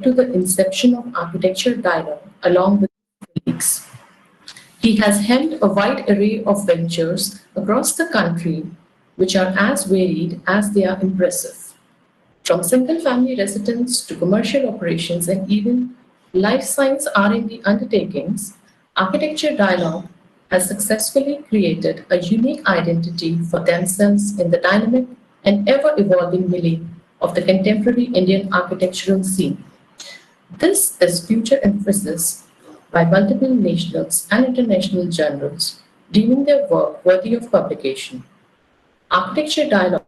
to the inception of architecture dialogue along with colleagues. He has held a wide array of ventures across the country, which are as varied as they are impressive. From single-family residents to commercial operations and even life science R&D undertakings, Architecture Dialogue has successfully created a unique identity for themselves in the dynamic and ever-evolving milieu of the contemporary Indian architectural scene. This is future emphasis by multiple national and international journals, deeming their work worthy of publication. Architecture Dialogue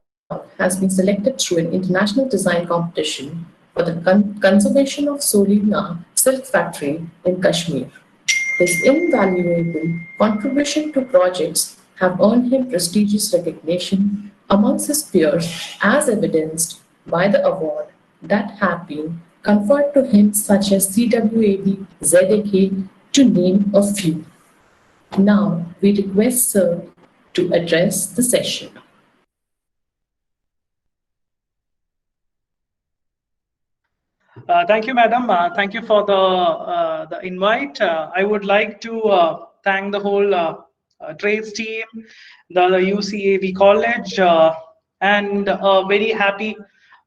has been selected through an international design competition for the conservation of Solina Silk Factory in Kashmir. His invaluable contribution to projects have earned him prestigious recognition amongst his peers as evidenced by the award that have been conferred to him such as CWAB, ZAK, to name a few. Now we request Sir to address the session. Thank you, madam. Thank you for the invite. I would like to thank the whole trades team, the UCAV College, and a very happy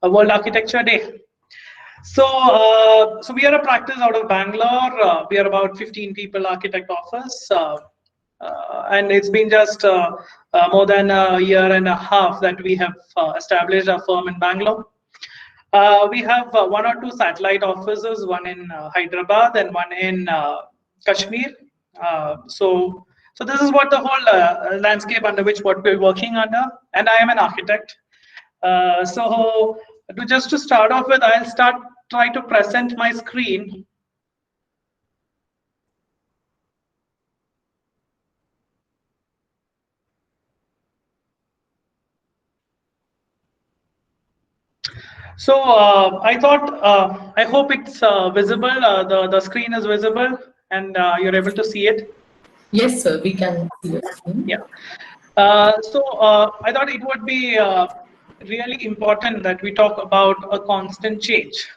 World Architecture Day. So we are a practice out of Bangalore. We are about 15 people architect office, and it's been just more than a year and a half that we have established our firm in Bangalore. We have one or two satellite offices, one in Hyderabad and one in Kashmir. So this is what the whole landscape under which what we're working under, and I am an architect. So to start off with, I'll try to present my screen. So I thought, I hope it's visible. The screen is visible, and you're able to see it. Yes, sir. We can see your screen. Yeah. So I thought it would be really important that we talk about a constant change.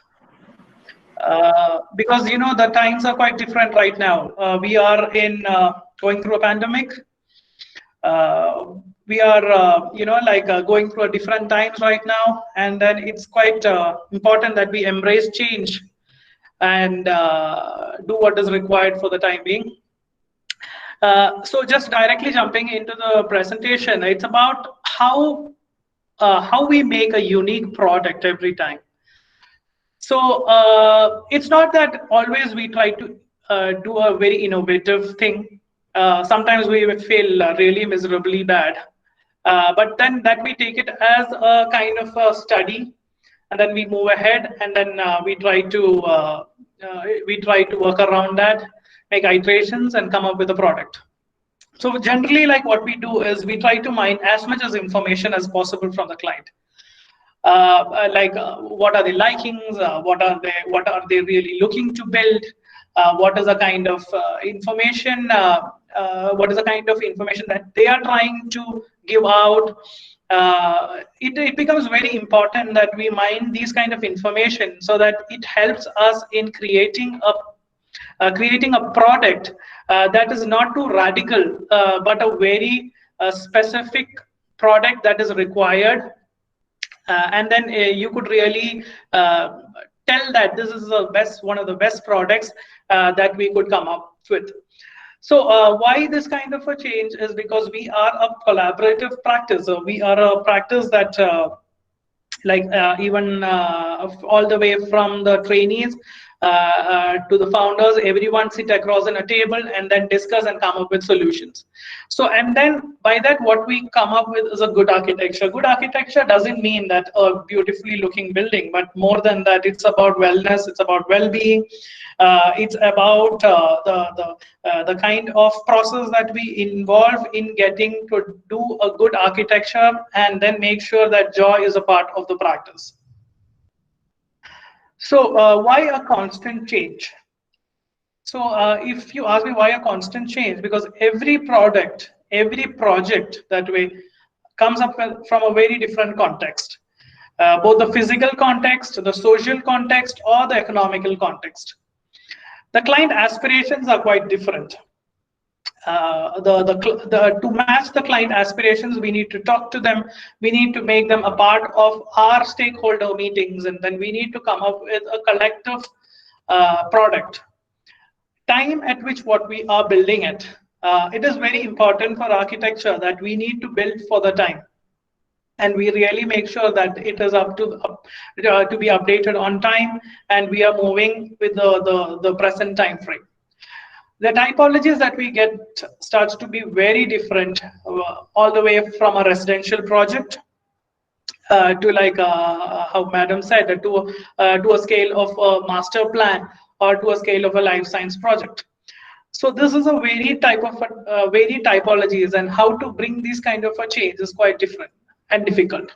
Because the times are quite different right now. We are in going through a pandemic. We are going through a different times right now, and then it's quite important that we embrace change and do what is required for the time being. So just directly jumping into the presentation, it's about how we make a unique product every time. So it's not that always we try to do a very innovative thing. Sometimes we would feel really miserably bad, but then that we take it as a kind of a study, and then we move ahead, and then we try to work around that, make iterations, and come up with a product. So generally, like what we do is we try to mine as much as information as possible from the client. What are the likings, what are they really looking to build, what is the kind of information that they are trying to give out. It becomes very important that we mine these kind of information so that it helps us in creating a product that is not too radical, but a very specific product that is required. And then you could really tell that this is one of the best products that we could come up with. So why this kind of a change is because we are a collaborative practice. So we are a practice that even all the way from the trainees to the founders, everyone sit across in a table and then discuss and come up with solutions. So, and then by that, what we come up with is a good architecture. Good architecture doesn't mean that a beautifully looking building, but more than that, it's about wellness, it's about well-being. It's about the kind of process that we involve in getting to do a good architecture, and then make sure that joy is a part of the practice. So why a constant change? So if you ask me why a constant change, because every product, every project that way comes up from a very different context. both the physical context, the social context, or the economical context. The client aspirations are quite different. To match the client aspirations, we need to talk to them, we need to make them a part of our stakeholder meetings, and then we need to come up with a collective product. Time at which what we are building it. It is very important for architecture that we need to build for the time, and we really make sure that it is to be updated on time, and we are moving with the present time frame. The typologies that we get starts to be very different, all the way from a residential project to, like how madam said, to a scale of a master plan, or to a scale of a life science project. So this is a very very typologies, and how to bring these kind of a change is quite different and difficult.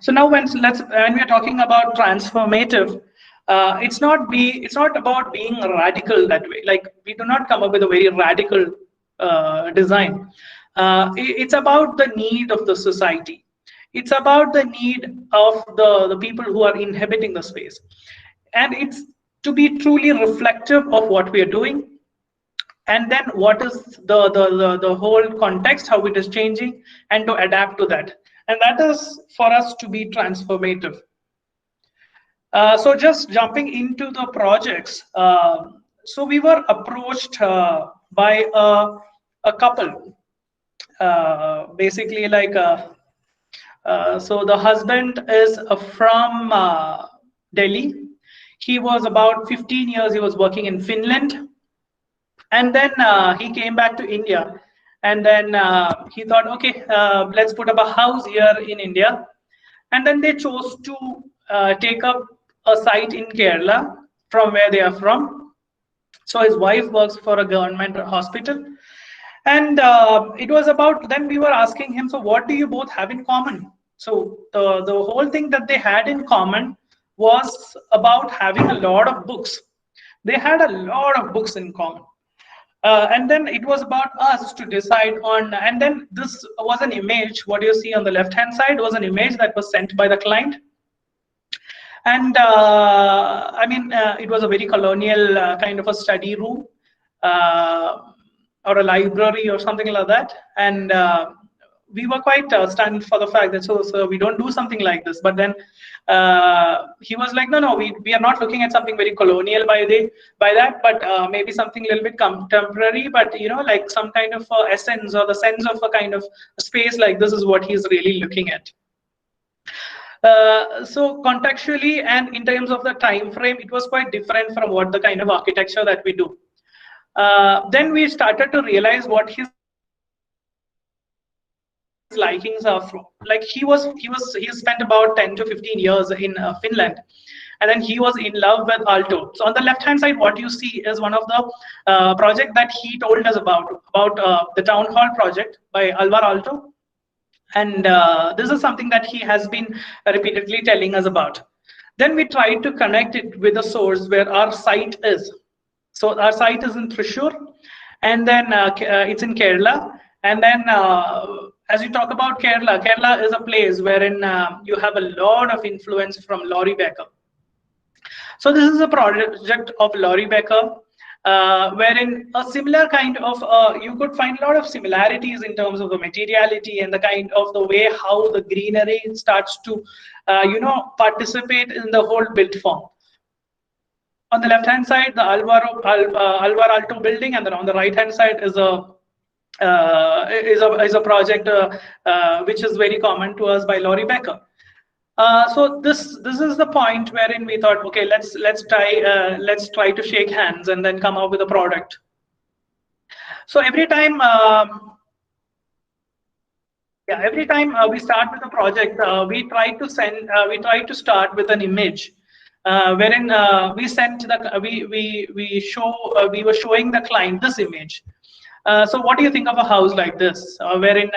So now when we are talking about transformative, it's not about being radical that way. Like, we do not come up with a very radical design. It's about the need of the society. It's about the need of the people who are inhabiting the space, and it's to be truly reflective of what we are doing, and then what is the whole context, how it is changing, and to adapt to that, and that is for us to be transformative. So just jumping into the projects, so we were approached by a couple, basically, like so the husband is from Delhi. He was about 15 years, he was working in Finland, and then he came back to India, and then he thought, okay, let's put up a house here in India. And then they chose to take up a site in Kerala, from where they are from. So his wife works for a government hospital, and it was about, then we were asking him, so what do you both have in common? So the whole thing that they had in common was about having a lot of books. They had a lot of books in common. And then it was about us to decide on, and then this was an image, what you see on the left hand side was an image that was sent by the client. And I mean, it was a very colonial kind of a study room, or a library or something like that. And we were quite stunned for the fact that, so we don't do something like this. But then he was like, no, we are not looking at something very colonial by that, but maybe something a little bit contemporary, but like some kind of essence, or the sense of a kind of space like this is what he's really looking at. So contextually and in terms of the time frame, it was quite different from what the kind of architecture that we do. Then we started to realize what his likings are from. Like, he spent about 10 to 15 years in Finland, and then he was in love with Alto. So on the left hand side, what you see is one of the project that he told us about the town hall project by Alvar Aalto. And this is something that he has been repeatedly telling us about. Then we tried to connect it with the source where our site is. So our site is in Thrissur, and then it's in Kerala. And then as you talk about Kerala is a place wherein you have a lot of influence from Laurie Becker. So this is a project of Laurie Becker, wherein a similar kind of, you could find a lot of similarities in terms of the materiality and the kind of the way how the greenery starts to, participate in the whole built form. On the left hand side, the Alvar Aalto building, and then on the right hand side is a project which is very common to us by Laurie Becker. So this is the point wherein we thought, okay, let's try to shake hands and then come up with a product. So every time we start with a project, we try to start with an image, wherein we were showing the client this image. So what do you think of a house like this, wherein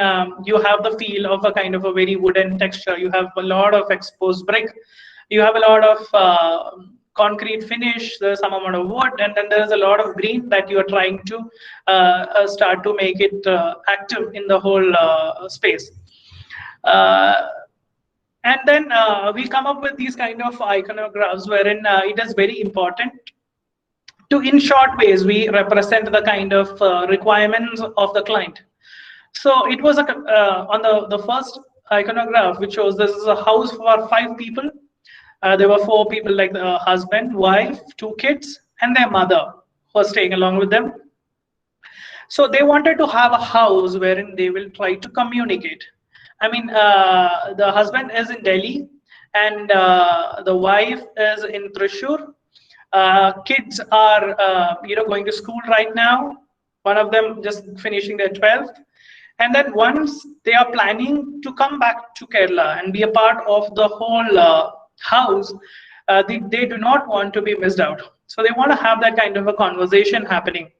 you have the feel of a kind of a very wooden texture, you have a lot of exposed brick, you have a lot of concrete finish, there's some amount of wood, and then there's a lot of green that you are trying to start to make it active in the whole space. And then we come up with these kind of iconographs wherein it is very important to, in short ways, we represent the kind of requirements of the client. So it was on the first iconograph, which shows this is a house for 5 people. There were 4 people, like the husband, wife, 2 kids, and their mother who was staying along with them. So they wanted to have a house wherein they will try to communicate. I mean, the husband is in Delhi, and the wife is in Thrissur. Kids are, going to school right now. One of them just finishing their 12th. And then once they are planning to come back to Kerala and be a part of the whole house, they do not want to be missed out. So they want to have that kind of a conversation happening.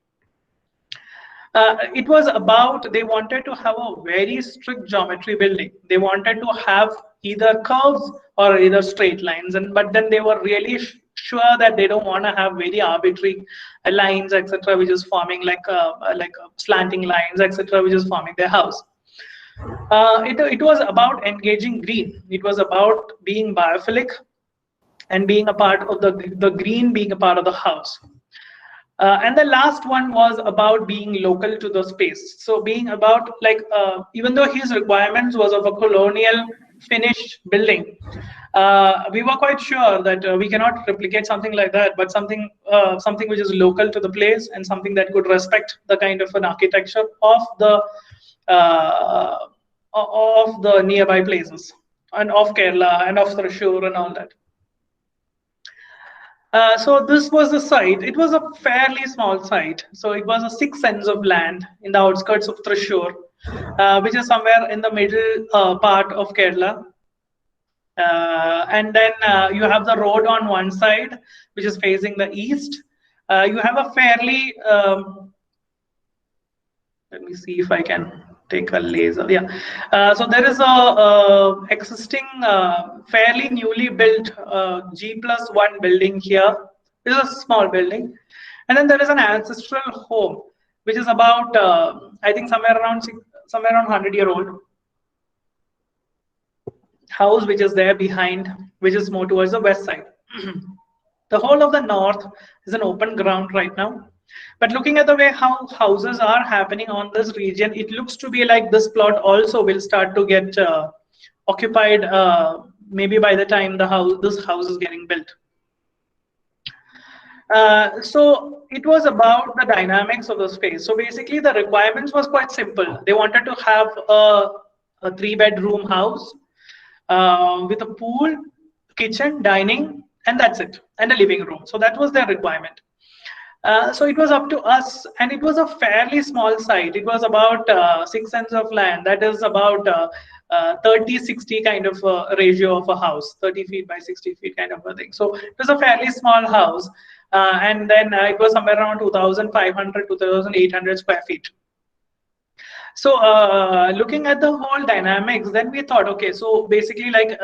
It was about, they wanted to have a very strict geometry building. They wanted to have either curves or either straight lines, but then they were really sure that they don't want to have very arbitrary lines, etc., which is forming like slanting lines, etc., which is forming their house. It was about engaging green. It was about being biophilic and being a part of the green, being a part of the house. And the last one was about being local to the space. So being about, like, even though his requirements was of a colonial finished building, we were quite sure that we cannot replicate something like that, but something which is local to the place and something that could respect the kind of an architecture of the nearby places and of Kerala and of Thrissur and all that. So this was the site. It was a fairly small site. So it was a 6 cents of land in the outskirts of Thrissur, which is somewhere in the middle part of Kerala. And then you have the road on one side, which is facing the east. You have a fairly, let me see if I can take a laser. Yeah. So there is a existing fairly newly built G+1 building here. This is a small building. And then there is an ancestral home, which is about, I think somewhere around 100-year-old house, which is there behind, which is more towards the west side. The whole of the north is an open ground right now. But looking at the way how houses are happening on this region, it looks to be like this plot also will start to get occupied maybe by the time this house is getting built. So it was about the dynamics of the space. So basically the requirements was quite simple. They wanted to have a 3-bedroom house with a pool, kitchen, dining, and that's it, and a living room. So that was their requirement. So it was up to us, and it was a fairly small site. It was about 6 cents of land. That is about 30-60 kind of ratio of a house, 30 feet by 60 feet kind of a thing. So it was a fairly small house, and then it was somewhere around 2,500 to 2,800 square feet. So looking at the whole dynamics, then we thought, okay, so basically, like,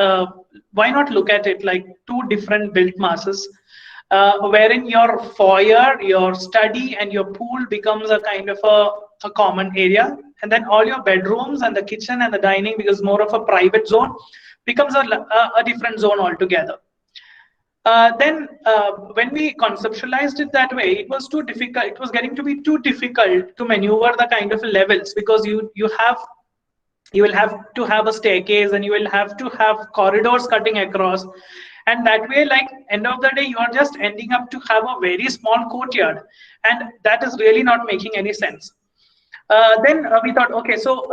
why not look at it like 2 different built masses, wherein your foyer, your study, and your pool becomes a kind of a common area, and then all your bedrooms and the kitchen and the dining, because more of a private zone, becomes a different zone altogether. Then when we conceptualized it that way, it was too difficult. It was getting to be too difficult to maneuver the kind of levels, because you will have to have a staircase, and you will have to have corridors cutting across. And that way, like, end of the day, you are just ending up to have a very small courtyard, and that is really not making any sense. Then we thought, okay, so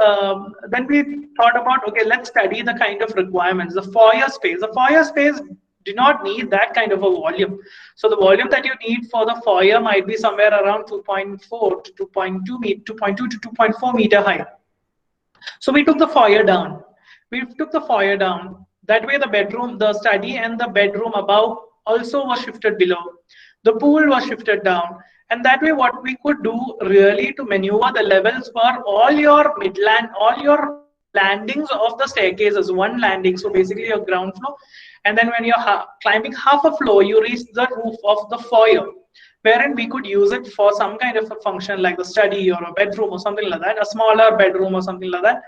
then we thought about, okay, let's study the kind of requirements. The foyer space do not need that kind of a volume. So the volume that you need for the foyer might be somewhere around 2.4 to 2.2 to 2.4 meter high. So we took the foyer down. That way, the bedroom, the study, and the bedroom above also was shifted below. The pool was shifted down. And that way, what we could do really to maneuver the levels for all your landings of the staircases, one landing. So basically, your ground floor. And then when you're climbing half a floor, you reach the roof of the foyer, wherein we could use it for some kind of a function like the study or a bedroom or something like that, a smaller bedroom or something like that.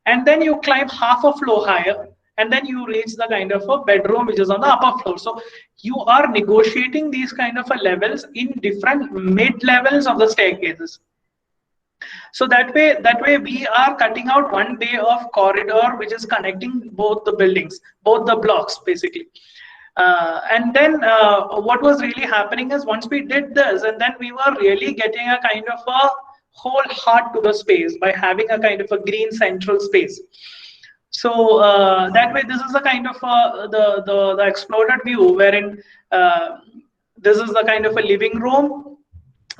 And then you climb half a floor higher, and then you reach the kind of a bedroom which is on the upper floor. So you are negotiating these kind of a levels in different mid levels of the staircases. So that way we are cutting out one way of corridor which is connecting both the buildings, both the blocks basically. And then what was really happening is, once we did this, and then we were really getting a kind of a whole heart to the space by having a kind of a green central space. So that way, this is the kind of the exploded view, wherein this is the kind of a living room.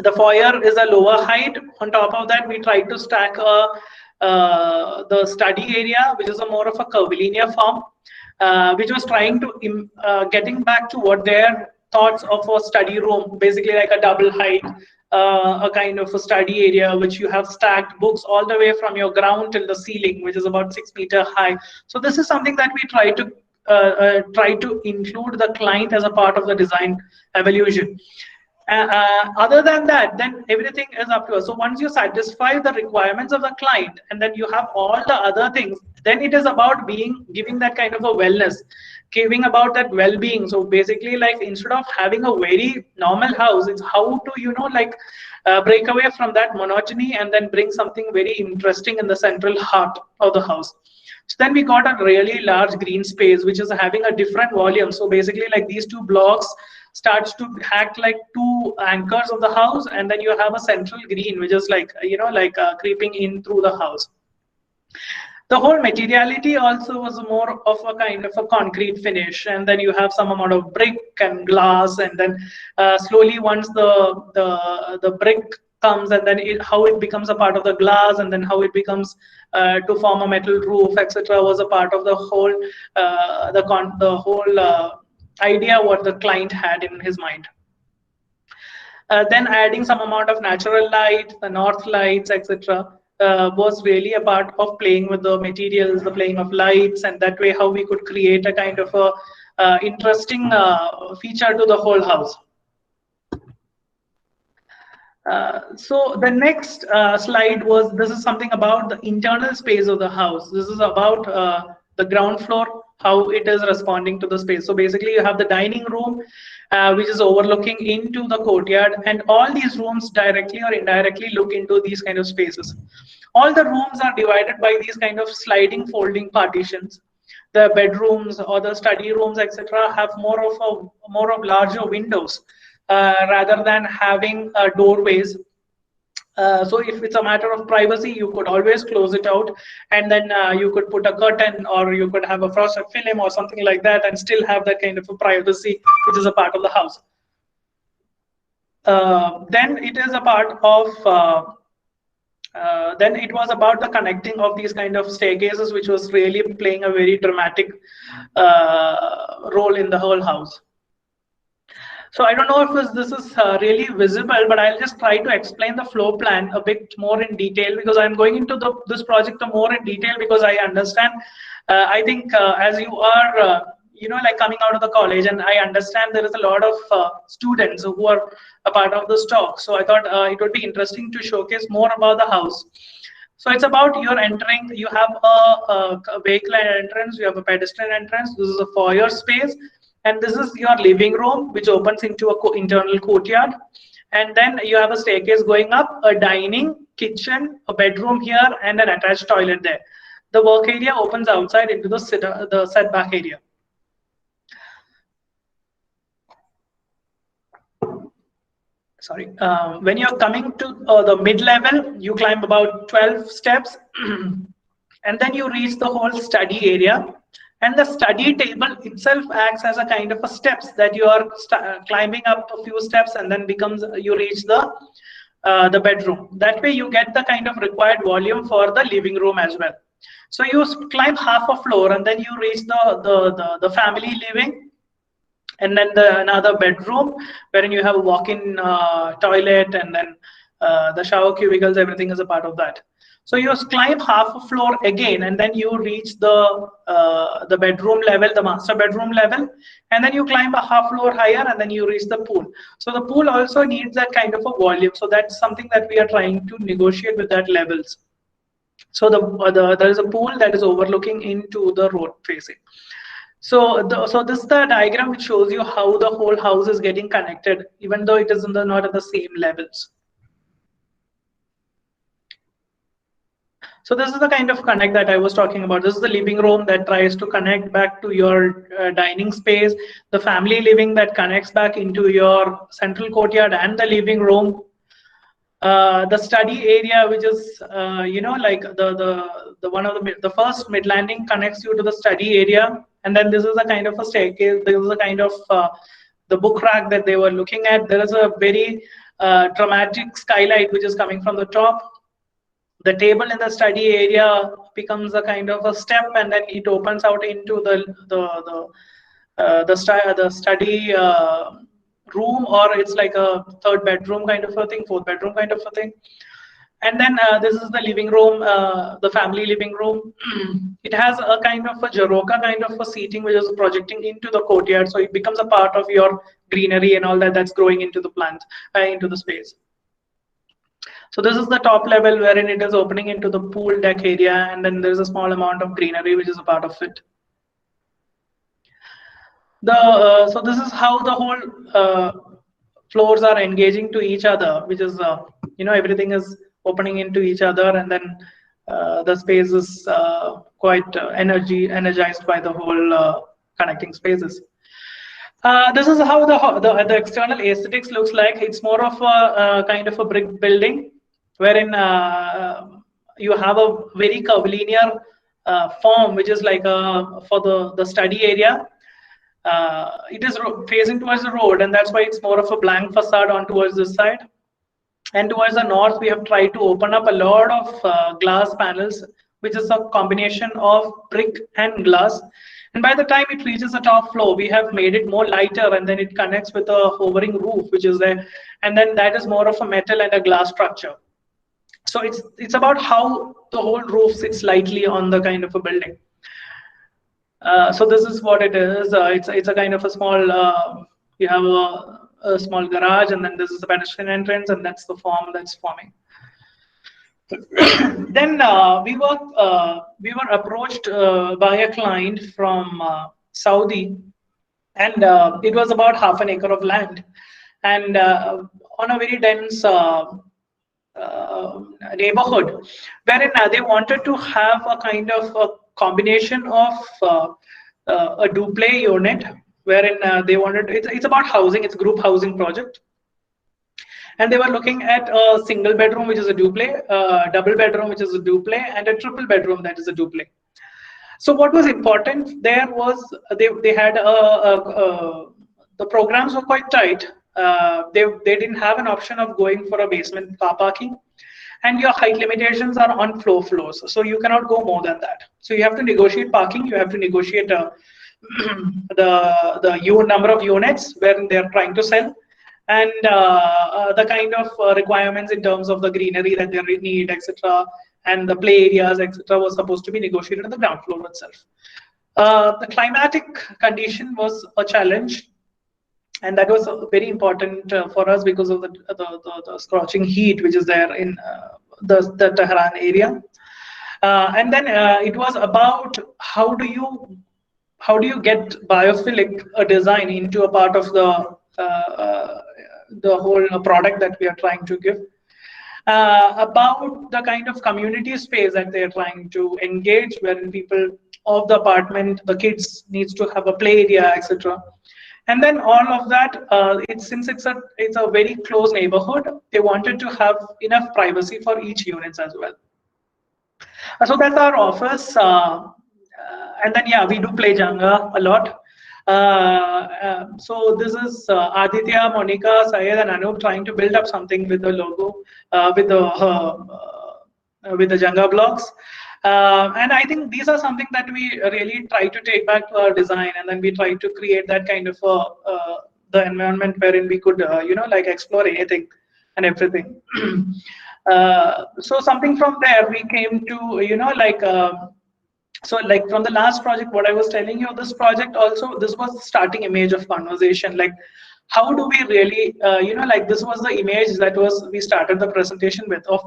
The foyer is a lower height. On top of that, we try to stack the study area, which is a more of a curvilinear form, which was trying to getting back to what their thoughts of a study room, basically like a double height, a kind of a study area which you have stacked books all the way from your ground till the ceiling, which is about 6 meter high. So this is something that we try to include the client as a part of the design evolution. Other than that, then everything is up to us. So once you satisfy the requirements of the client, and then you have all the other things, then it is about giving that kind of a wellness, giving about that well-being. So basically, like, instead of having a very normal house, it's how to, like, break away from that monotony and then bring something very interesting in the central heart of the house. So then we got a really large green space which is having a different volume. So basically, like, these two blocks starts to act like two anchors of the house, and then you have a central green which is like, creeping in through the house. The whole materiality also was more of a kind of a concrete finish, and then you have some amount of brick and glass, and then slowly, once the brick comes, and then how it becomes a part of the glass, and then how it becomes to form a metal roof, etc., was a part of the whole idea what the client had in his mind. Then adding some amount of natural light, the north lights, etc., was really a part of playing with the materials, the playing of lights, and that way how we could create a kind of a interesting feature to the whole house. So the next slide was, this is something about the internal space of the house. This is about the ground floor, how it is responding to the space. So basically, you have the dining room, which is overlooking into the courtyard, and all these rooms directly or indirectly look into these kind of spaces. All the rooms are divided by these kind of sliding folding partitions. The bedrooms or the study rooms, etc., have more of larger windows rather than having doorways. So if it's a matter of privacy, you could always close it out, and then you could put a curtain, or you could have a frosted film or something like that, and still have that kind of a privacy, which is a part of the house. Then it is a part of then it was about the connecting of these kind of staircases, which was really playing a very dramatic role in the whole house. So I don't know if this is really visible, but I'll just try to explain the floor plan a bit more in detail, because I'm going into this project more in detail, because I understand, I think as you are, like, coming out of the college, and I understand there is a lot of students who are a part of this talk. So I thought it would be interesting to showcase more about the house. So it's about you're entering, you have a vehicle entrance, you have a pedestrian entrance, this is a foyer space, and this is your living room, which opens into a internal courtyard. And then you have a staircase going up, a dining, kitchen, a bedroom here, and an attached toilet there. The work area opens outside into the setback area. Sorry, when you're coming to the mid-level, you climb about 12 steps, and then you reach the whole study area. And the study table itself acts as a kind of a steps that you are climbing up a few steps, and then you reach the bedroom. That way you get the kind of required volume for the living room as well. So you climb half a floor, and then you reach the family living, and then another bedroom wherein you have a walk-in toilet, and then the shower cubicles, everything is a part of that. So you climb half a floor again, and then you reach the bedroom level, the master bedroom level, and then you climb a half floor higher, and then you reach the pool. So the pool also needs that kind of a volume. So that's something that we are trying to negotiate with that levels. So there is a pool that is overlooking into the road facing. So this is the diagram which shows you how the whole house is getting connected, even though it is not at the same levels. So this is the kind of connect that I was talking about. This is the living room that tries to connect back to your dining space, the family living that connects back into your central courtyard and the living room. The study area, which is like the one of the first mid landing connects you to the study area, and then this is a kind of a staircase. This is a kind of the book rack that they were looking at. There is a very dramatic skylight which is coming from the top. The table in the study area becomes a kind of a step, and then it opens out into the study room, or it's like a third bedroom kind of a thing, fourth bedroom kind of a thing. And then this is the living room, the family living room. It has a kind of a Jaroka kind of a seating which is projecting into the courtyard, so it becomes a part of your greenery and all that that's growing into the plant, into the space. So this is the top level wherein it is opening into the pool deck area, and then there's a small amount of greenery which is a part of it. So this is how the whole floors are engaging to each other, which is everything is opening into each other, and then the space is quite energized by the whole connecting spaces. This is how the external aesthetics looks like. It's more of a kind of a brick building, wherein you have a very curvilinear form, which is like for the study area. It is facing towards the road, and that's why it's more of a blank facade on towards this side. And towards the north, we have tried to open up a lot of glass panels, which is a combination of brick and glass. And by the time it reaches the top floor, we have made it more lighter, and then it connects with a hovering roof, which is there. And then that is more of a metal and a glass structure. So it's about how the whole roof sits lightly on the kind of a building. So this is what it is. It's a kind of a small, you have a small garage, and then this is the pedestrian entrance, and that's the form that's forming. Then we were approached by a client from Saudi, and it was about half an acre of land, and on a very dense neighborhood, wherein they wanted to have a kind of a combination of a duplex unit, wherein they wanted, it's about housing, it's group housing project. And they were looking at a single bedroom, which is a duplex, double bedroom, which is a duplex, and a triple bedroom, that is a duplex. So what was important there was they had the programs were quite tight. They didn't have an option of going for a basement car parking, and your height limitations are on floors, so you cannot go more than that. So you have to negotiate parking, you have to negotiate the number of units where they're trying to sell, and the kind of requirements in terms of the greenery that they need, etc., and the play areas, etc., was supposed to be negotiated on the ground floor itself. The climatic condition was a challenge, and that was very important for us because of the scorching heat which is there in the Tehran area. And then it was about how do you get biophilic design into a part of the whole product that we are trying to give. About the kind of community space that they're trying to engage, wherein people of the apartment, the kids needs to have a play area, etc. And then all of that, since it's a very close neighborhood, they wanted to have enough privacy for each units as well. So that's our office. And then yeah, we do play Jenga a lot. So this is Aditya, Monica, Syed, and Anup trying to build up something with the logo, with the Jenga blocks. And I think these are something that we really try to take back to our design, and then we try to create that kind of the environment wherein we could like explore anything and everything. So something from there we came to so like from the last project, what I was telling you, this project also, this was the starting image of conversation, like how do we really, like this was the image that was we started the presentation with, of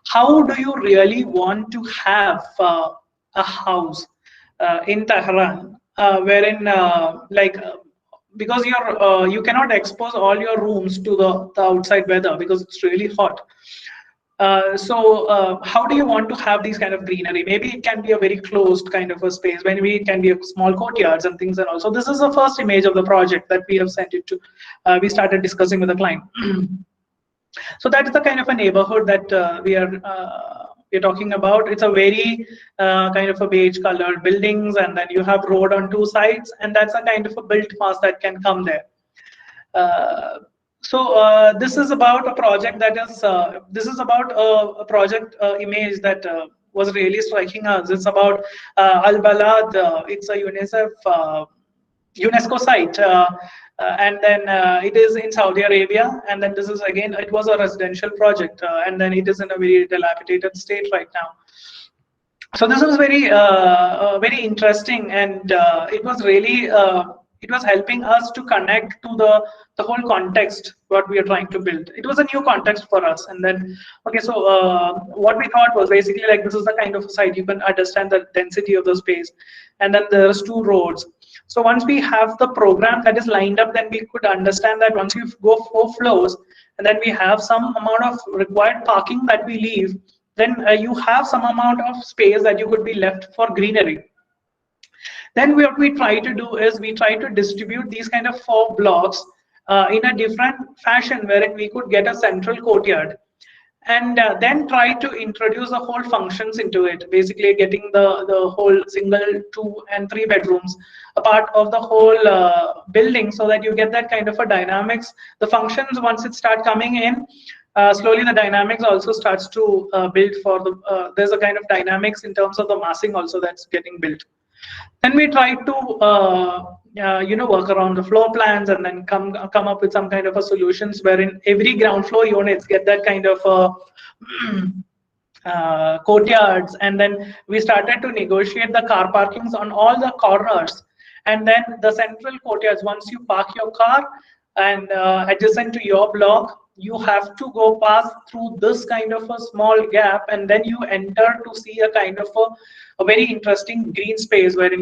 how do you really want to have a house in Tehran, wherein because you cannot expose all your rooms to the outside weather because it's really hot. How do you want to have these kind of greenery? Maybe it can be a very closed kind of a space. Maybe it can be a small courtyards and things. And also, this is the first image of the project that we have sent it to. We started discussing with the client. So that's the kind of a neighborhood that we're talking about. It's a very kind of a beige colored buildings, and then you have road on two sides, and that's a kind of a built mass that can come there. This is about a project that is, this is about a project image that was really striking us. It's about Al Balad. It's a UNESCO site, and then it is in Saudi Arabia. And then this is again, it was a residential project, and then it is in a very dilapidated state right now. So this was very interesting, and it was really it was helping us to connect to the whole context what we are trying to build. It was a new context for us, and then okay, so what we thought was basically like this is the kind of site you can understand the density of the space, and then there's two roads. So once we have the program that is lined up, then we could understand that once you go 4 floors, and then we have some amount of required parking that we leave, then you have some amount of space that you could be left for greenery. Then what we try to do is we try to distribute these kind of 4 blocks in a different fashion, wherein we could get a central courtyard, and then try to introduce the whole functions into it, basically getting the whole single, 2 and 3 bedrooms a part of the whole building, so that you get that kind of a dynamics. The functions, once it start coming in, slowly the dynamics also starts to build for the there's a kind of dynamics in terms of the massing also that's getting built. Then we try to work around the floor plans, and then come up with some kind of a solutions wherein every ground floor units get that kind of courtyards. And then we started to negotiate the car parkings on all the corners, and then the central courtyards, once you park your car and adjacent to your block, you have to go pass through this kind of a small gap, and then you enter to see a kind of a very interesting green space wherein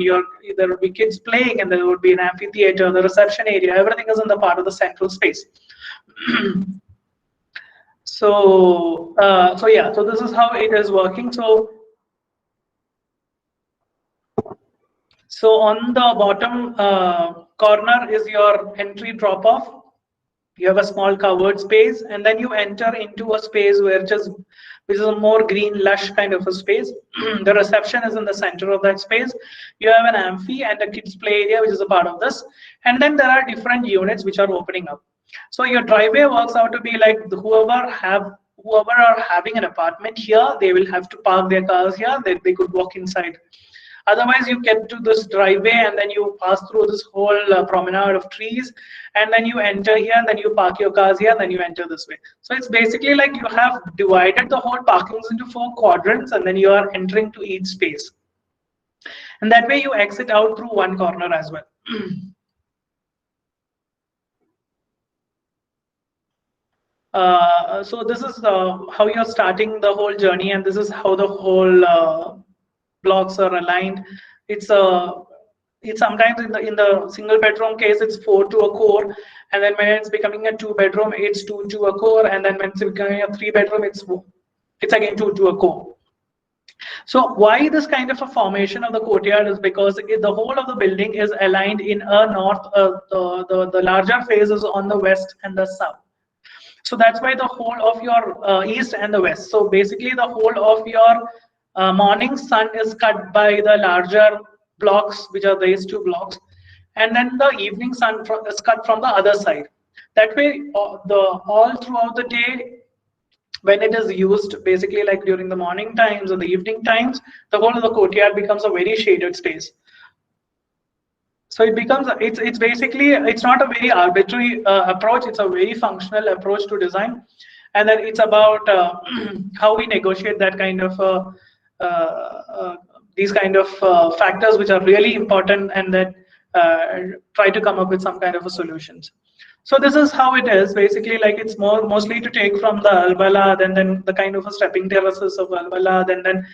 there will be kids playing, and there would be an amphitheater, the reception area, everything is in the part of the central space. So this is how it is working. So on the bottom corner is your entry drop off. You have a small covered space, and then you enter into a space which is a more green, lush kind of a space. The reception is in the center of that space. You have an amphi and a kids play area, which is a part of this. And then there are different units which are opening up. So your driveway works out to be like whoever are having an apartment here, they will have to park their cars here. They could walk inside. Otherwise, you get to this driveway, and then you pass through this whole promenade of trees, and then you enter here, and then you park your cars here, and then you enter this way. So it's basically like you have divided the whole parkings into 4 quadrants, and then you are entering to each space. And that way you exit out through one corner as well. So this is how you're starting the whole journey, and this is how the whole blocks are aligned. It's sometimes in the single bedroom case, it's 4 to a core, and then when it's becoming a 2 bedroom, it's 2 to a core, and then when it's becoming a 3 bedroom, it's again 2 to a core. So why this kind of a formation of the courtyard is because the whole of the building is aligned in a north. The larger phase is on the west and the south. So that's why the whole of your east and the west. So basically, the whole of your morning sun is cut by the larger blocks, which are these 2 blocks, and then the evening sun is cut from the other side. That way, all throughout the day, when it is used, basically like during the morning times or the evening times, the whole of the courtyard becomes a very shaded space. So it becomes, it's basically, it's not a very arbitrary approach, it's a very functional approach to design. And then it's about how we negotiate that kind of these kind of factors which are really important, and then try to come up with some kind of a solutions. So this is how it is. Basically, like it's mostly to take from the Al-Balad and then the kind of a stepping terraces of Al-Balad and then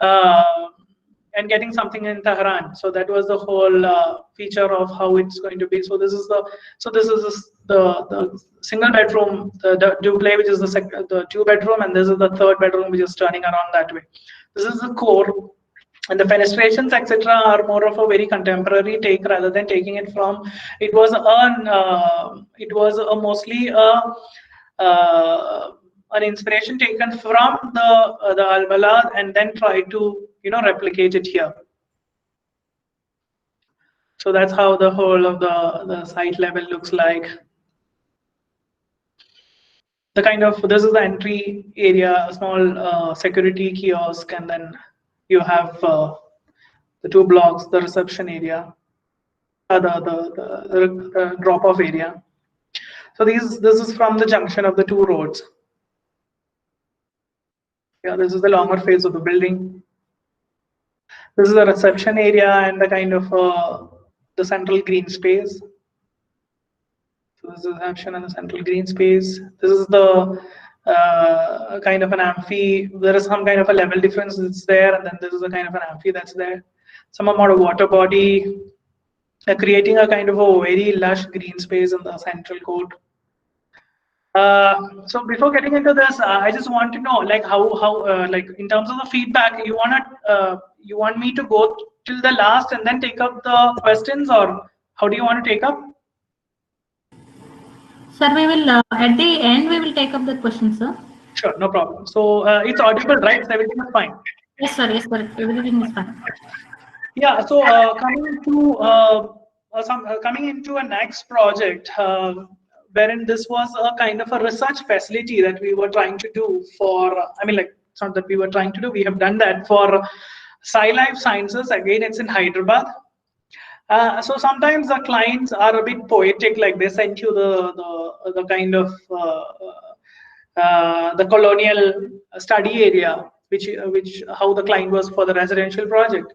uh, and getting something in Tehran. So that was the whole feature of how it's going to be. So this is the single bedroom, the duplex, which is the two bedroom, and this is the third bedroom, which is turning around that way. This is the core, and the fenestrations etc. are more of a very contemporary take rather than taking it from. It was a mostly an inspiration taken from the Al Balad and then try to replicate it here. So that's how the whole of the site level looks like. The kind of, this is the entry area, a small security kiosk, and then you have the two blocks, the reception area, the drop-off area. So this is from the junction of the two roads. Yeah, this is the longer phase of the building. This is the reception area and the kind of the central green space. So this is the reception and the central green space. This is the kind of an amphi. There is some kind of a level difference that's there, and then this is a kind of an amphi that's there. Some amount of water body, creating a kind of a very lush green space in the central court. So before getting into this, I just want to know, like how like in terms of the feedback, you want me to go till the last and then take up the questions, or how do you want to take up? Sir, we will at the end we will take up the question, sir. Sure, no problem. So it's audible, right? So everything is fine. Yes, sir. Yes, sir. Everything is fine. Yeah. So coming into a next project, wherein this was a kind of a research facility that we were trying to do for. I mean, like it's not that we were trying to do. We have done that for Sci Life Sciences. Again, it's in Hyderabad. So sometimes the clients are a bit poetic, like they send you the kind of the colonial study area, which how the client was for the residential project,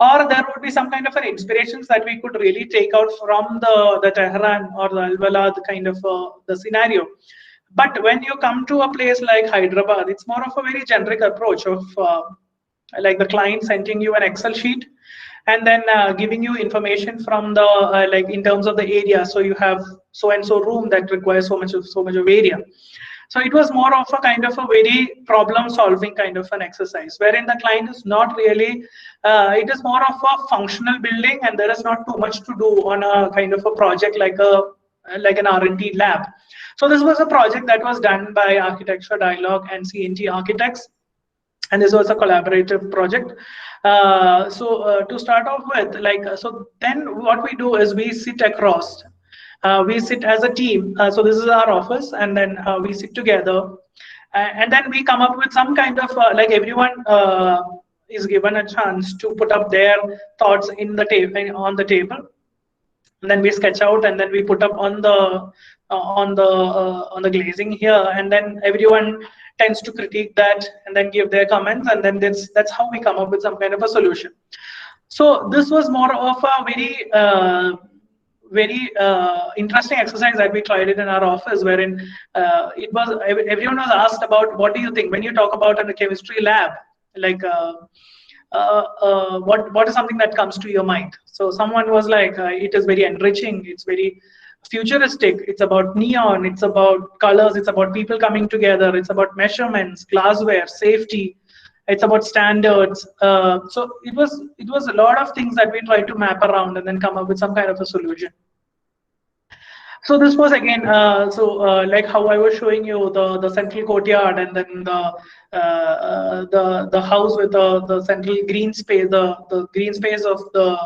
or there would be some kind of an inspirations that we could really take out from the Tehran or the Al-Balad kind of the scenario. But when you come to a place like Hyderabad, it's more of a very generic approach of like the client sending you an Excel sheet and then giving you information from the like in terms of the area. So you have so and so room that requires so much of area. So it was more of a kind of a very problem solving kind of an exercise, wherein the client is not really, it is more of a functional building, and there is not too much to do on a kind of a project like an R&D lab. So this was a project that was done by Architecture Dialogue and CNT Architects, and this was a collaborative project. To start off with, like, so then what we do is we sit across. We sit as a team. So this is our office, and then we sit together, and then we come up with some kind of like everyone is given a chance to put up their thoughts in the table on the table, and then we sketch out, and then we put up on the glazing here, and then everyone tends to critique that and then give their comments, and then that's how we come up with some kind of a solution. So this was more of a very interesting exercise that we tried it in our office, wherein everyone was asked about what do you think when you talk about in a chemistry lab, like what is something that comes to your mind. So someone was like, it is very enriching, it's very futuristic, it's about neon, it's about colors, it's about people coming together, it's about measurements, glassware, safety, it's about standards. So it was a lot of things that we tried to map around and then come up with some kind of a solution. So this was again, like how I was showing you the central courtyard, and then the house with the central green space, the green space of the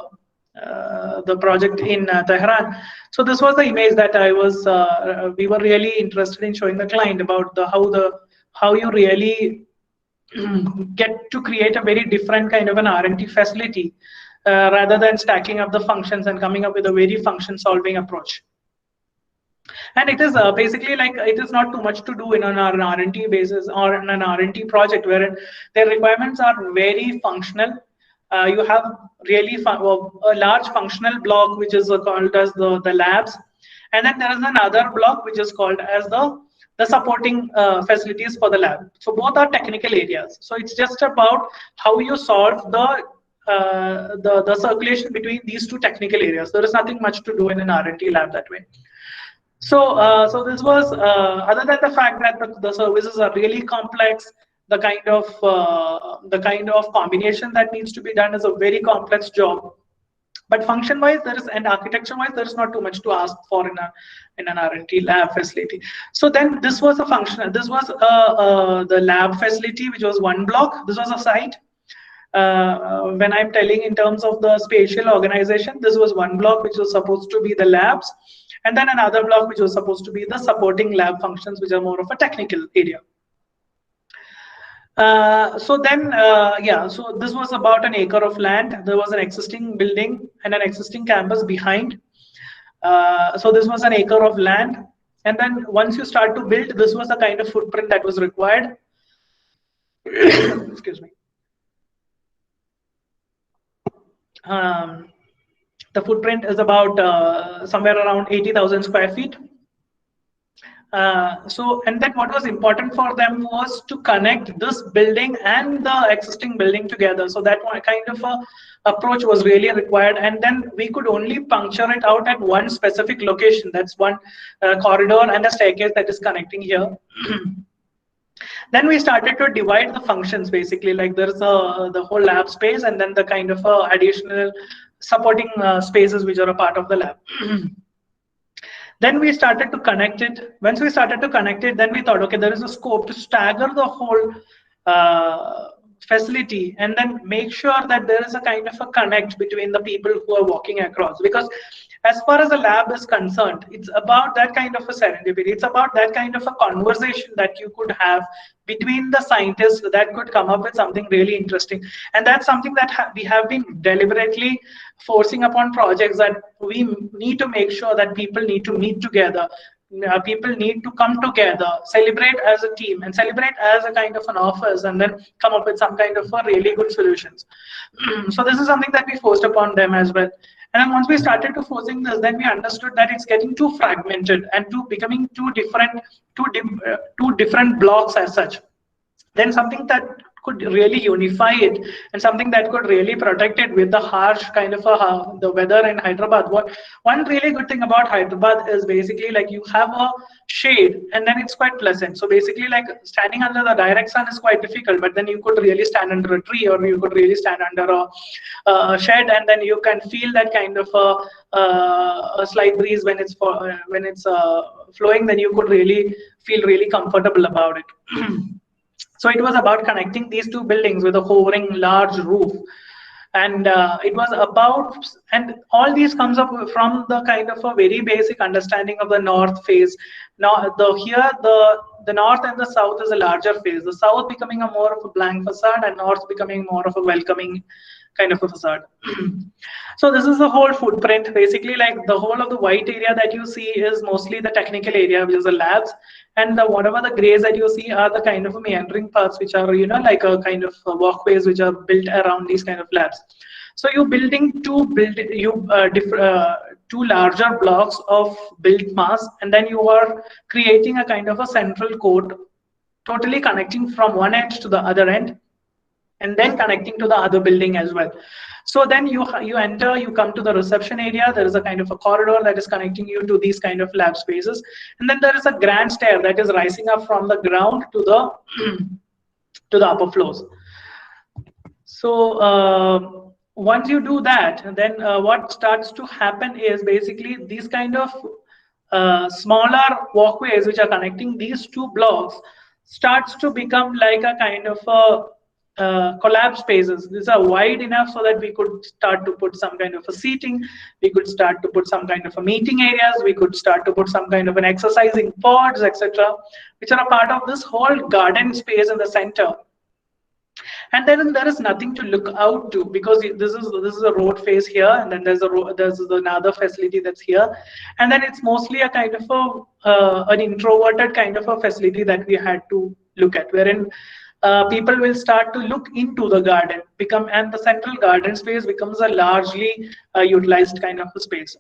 project in Tehran. So this was the image that I was we were really interested in showing the client about how you really get to create a very different kind of an R&D facility rather than stacking up the functions and coming up with a very function solving approach. And it is basically like it is not too much to do in an R&D basis or in an R&D project where their requirements are very functional. You have really a large functional block which is called as the labs, And then there is another block which is called as the supporting facilities for the lab. So both are technical areas. So it's just about how you solve the circulation between these two technical areas. There is nothing much to do in an R&D lab that way. So this was other than the fact that the services are really complex. The kind of combination that needs to be done is a very complex job. But function-wise, there is, and architecture-wise, there is not too much to ask for in an R&D lab facility. So then this was a function. This was the lab facility, which was one block. This was a site. When I'm telling in terms of the spatial organization, this was one block which was supposed to be the labs, and then another block which was supposed to be the supporting lab functions, which are more of a technical area. So this was about an acre of land. There was an existing building and an existing campus behind. So this was an acre of land. And then once you start to build, this was the kind of footprint that was required. Excuse me. The footprint is about somewhere around 80,000 square feet. And then what was important for them was to connect this building and the existing building together. So that kind of a approach was really required. And then we could only puncture it out at one specific location. That's one corridor and a staircase that is connecting here. Then we started to divide the functions, basically, like there's the whole lab space and then the kind of additional supporting spaces which are a part of the lab. Then we started to connect it. Once we started to connect it, then we thought, okay, there is a scope to stagger the whole facility and then make sure that there is a kind of a connect between the people who are walking across. Because as far as a lab is concerned, it's about that kind of a serendipity. It's about that kind of a conversation that you could have between the scientists that could come up with something really interesting. And that's something that we have been deliberately forcing upon projects, that we need to make sure that people need to meet together. People need to come together, celebrate as a team and celebrate as a kind of an office, and then come up with some kind of a really good solutions. So this is something that we forced upon them as well. And then once we started to forcing this, then we understood that it's getting too fragmented and becoming two different blocks as such. Then something that could really unify it and something that could really protect it with the harsh kind of the weather in Hyderabad. One really good thing about Hyderabad is basically like you have a shade and then it's quite pleasant. So basically like standing under the direct sun is quite difficult, but then you could really stand under a tree or you could really stand under a shed, and then you can feel that kind of a slight breeze when it's flowing. Then you could really feel really comfortable about it. So it was about connecting these two buildings with a hovering large roof. And it was about, and all these comes up from the kind of a very basic understanding of the north face. Now, the north and the south is a larger phase. The south becoming a more of a blank facade, and north becoming more of a welcoming kind of a facade. So this is the whole footprint. Basically, like the whole of the white area that you see is mostly the technical area, which is the labs, and whatever the grays that you see are the kind of meandering paths, which are like a kind of walkways which are built around these kind of labs. So you're building two larger blocks of built mass, and then you are creating a kind of a central core, totally connecting from one end to the other end, and then connecting to the other building as well. So then you enter, you come to the reception area. There is a kind of a corridor that is connecting you to these kind of lab spaces, and then there is a grand stair that is rising up from the ground to the to the upper floors. So once you do that, then what starts to happen is basically these kind of smaller walkways which are connecting these two blocks starts to become like a kind of a collab spaces. These are wide enough so that we could start to put some kind of a seating, we could start to put some kind of a meeting areas, we could start to put some kind of an exercising pods, etc., which are a part of this whole garden space in the center. And then there is nothing to look out to, because this is a road face here, and then there's another facility that's here, and then it's mostly a kind of an introverted kind of a facility that we had to look at, wherein people will start to look into the garden, and the central garden space becomes a largely utilized kind of a space.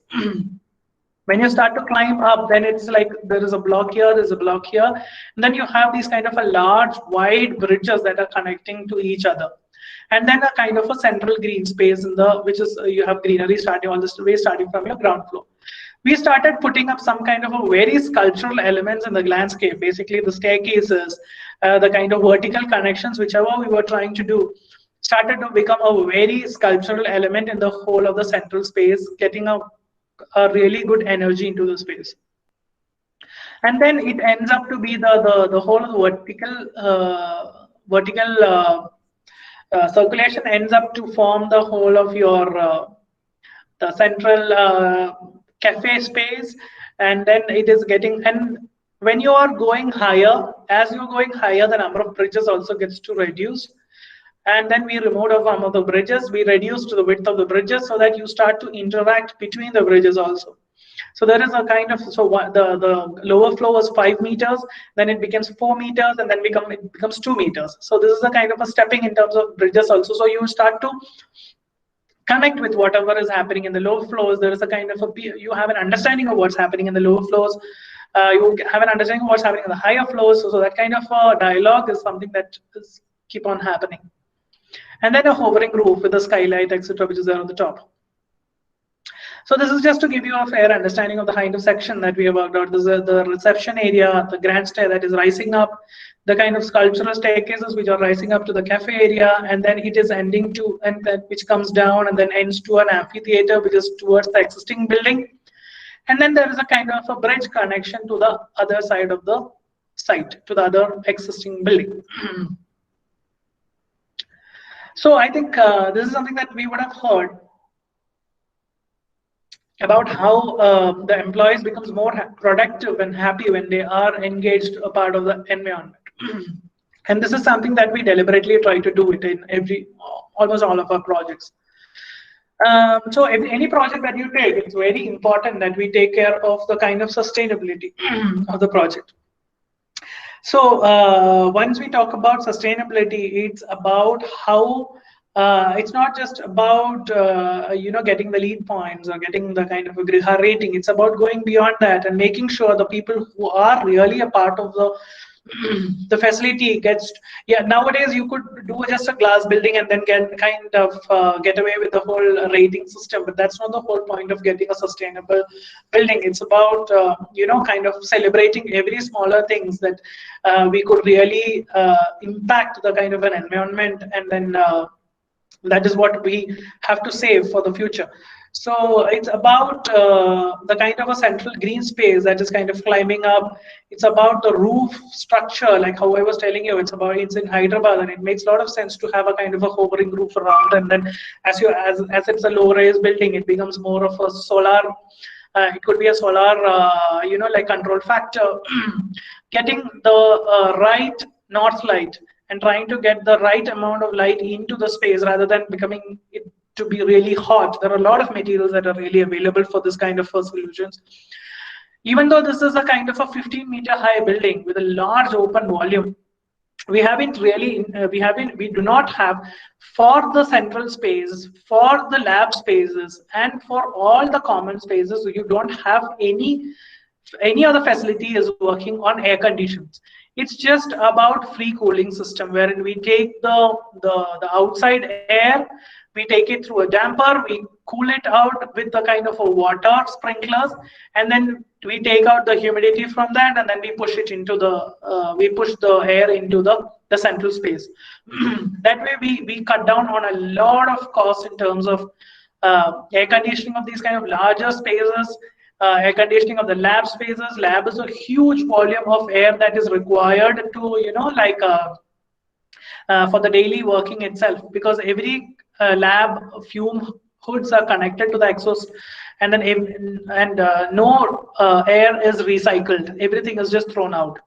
When you start to climb up, then it's like there is a block here, there's a block here, and then you have these kind of a large wide bridges that are connecting to each other, and then a kind of a central green space in the, which is you have greenery starting all this way starting from your ground floor. We started putting up some kind of a very sculptural elements in the landscape, basically the staircases, the kind of vertical connections, whichever we were trying to do, started to become a very sculptural element in the whole of the central space, getting a really good energy into the space. And then it ends up to be the whole of the vertical circulation ends up to form the whole of your the central cafe space, and then it is getting, and when you are going higher, as you're going higher, the number of bridges also gets to reduce. And then we removed some of the bridges, we reduced the width of the bridges so that you start to interact between the bridges also. So there is a kind of, so the lower floor was 5 meters, then it becomes 4 meters, and then it becomes 2 meters. So this is a kind of a stepping in terms of bridges also. So you start to connect with whatever is happening in the lower floors. There is a kind of you have an understanding of what's happening in the lower floors. You have an understanding of what's happening in the higher floors. So that kind of dialogue is something that is keep on happening. And then a hovering roof with a skylight, etc., which is there on the top. So this is just to give you a fair understanding of the kind of section that we have worked out. This is the reception area, the grand stair that is rising up, the kind of sculptural staircases which are rising up to the cafe area, and then it is ending to, and then which comes down and then ends to an amphitheater which is towards the existing building. And then there is a kind of a bridge connection to the other side of the site, to the other existing building. So I think this is something that we would have heard about how the employees becomes more productive and happy when they are engaged a part of the environment. And this is something that we deliberately try to do it in almost all of our projects. So any project that you take, it's very important that we take care of the kind of sustainability of the project. So once we talk about sustainability, it's about how it's not just about getting the lead points or getting the kind of a Griha rating. It's about going beyond that and making sure the people who are really a part of the facility gets. Yeah, nowadays you could do just a glass building and then get away with the whole rating system, but that's not the whole point of getting a sustainable building. It's about kind of celebrating every smaller things that we could really impact the kind of an environment, and then that is what we have to save for the future. So it's about the kind of a central green space that is kind of climbing up. It's about the roof structure, like how I was telling you, it's in Hyderabad, and it makes a lot of sense to have a kind of a hovering roof around. And then as it's a low-rise building, it becomes more of a solar. It could be a solar, like control factor, getting the right north light and trying to get the right amount of light into the space rather than becoming it to be really hot. There are a lot of materials that are really available for this kind of solutions. Even though this is a kind of a 15-meter high building with a large open volume, we do not have for the central space, for the lab spaces, and for all the common spaces, you don't have any other facility is working on air conditions. It's just about free cooling system, wherein we take the outside air, we take it through a damper, we cool it out with the kind of a water sprinklers, and then we take out the humidity from that, and then we push it into we push the air into the central space. That way we cut down on a lot of costs in terms of air conditioning of these kind of larger spaces, air conditioning of the lab spaces. Lab is a huge volume of air that is required to, for the daily working itself, because every lab fume hoods are connected to the exhaust, and then no air is recycled. Everything is just thrown out.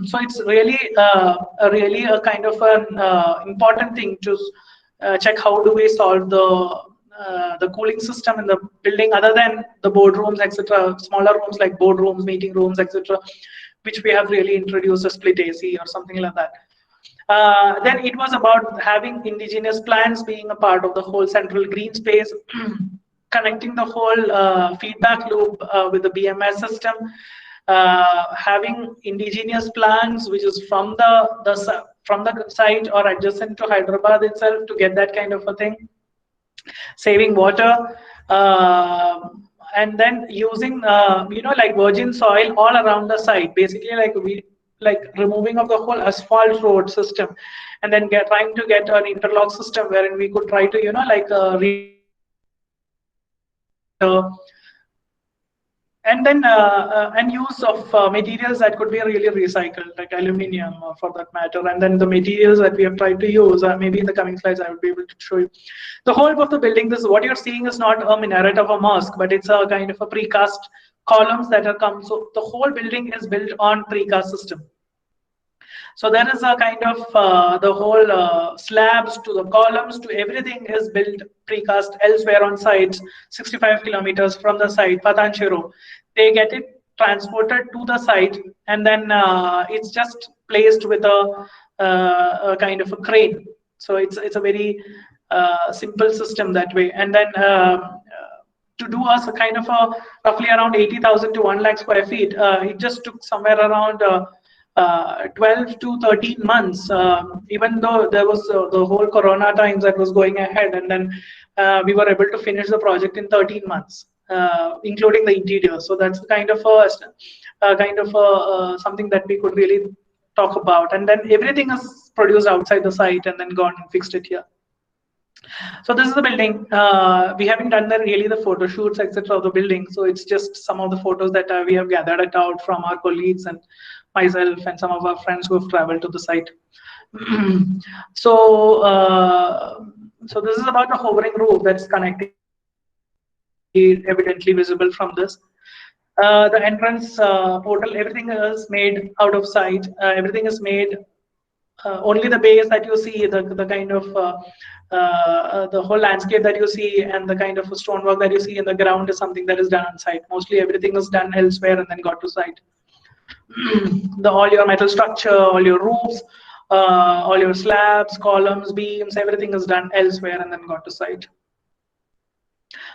So it's really a kind of an important thing to check how do we solve the cooling system in the building, other than the boardrooms, etc., smaller rooms like boardrooms, meeting rooms, etc., which we have really introduced a split AC or something like that. Then it was about having indigenous plants being a part of the whole central green space, connecting the whole feedback loop with the BMS system, having indigenous plants which is from the site or adjacent to Hyderabad itself to get that kind of a thing, saving water, and then using like virgin soil all around the site, basically like removing of the whole asphalt road system, and then trying to get an interlock system wherein we could try to and then and use of materials that could be really recycled, like aluminium for that matter. And then the materials that we have tried to use, maybe in the coming slides I will be able to show you. The whole of the building, this what you're seeing is not a minaret of a mosque, but it's a kind of a precast columns that are come. So the whole building is built on precast system. So there is a kind of the whole slabs to the columns to everything is built precast elsewhere on sites, 65 kilometers from the site, Patanchiro. They get it transported to the site, and then it's just placed with a kind of a crane. So it's a very simple system that way. And then to do us a kind of a roughly around 80,000 to 1 lakh square feet, it just took somewhere around 12 to 13 months, even though there was the whole corona times that was going ahead, and then we were able to finish the project in 13 months, including the interior. So that's kind of something that we could really talk about. And then everything is produced outside the site and then gone and fixed it here. So this is the building. We haven't done really the photo shoots, etc. of the building. So it's just some of the photos that we have gathered it out from our colleagues and myself and some of our friends who have traveled to the site. So this is about the hovering roof that's connecting, evidently visible from this. The entrance portal, everything is made out of sight. Everything is made. Only the base that you see, the kind of the whole landscape that you see, and the kind of stonework that you see in the ground is something that is done on site. Mostly everything is done elsewhere and then got to site. All your metal structure, all your roofs, all your slabs, columns, beams, everything is done elsewhere and then got to site.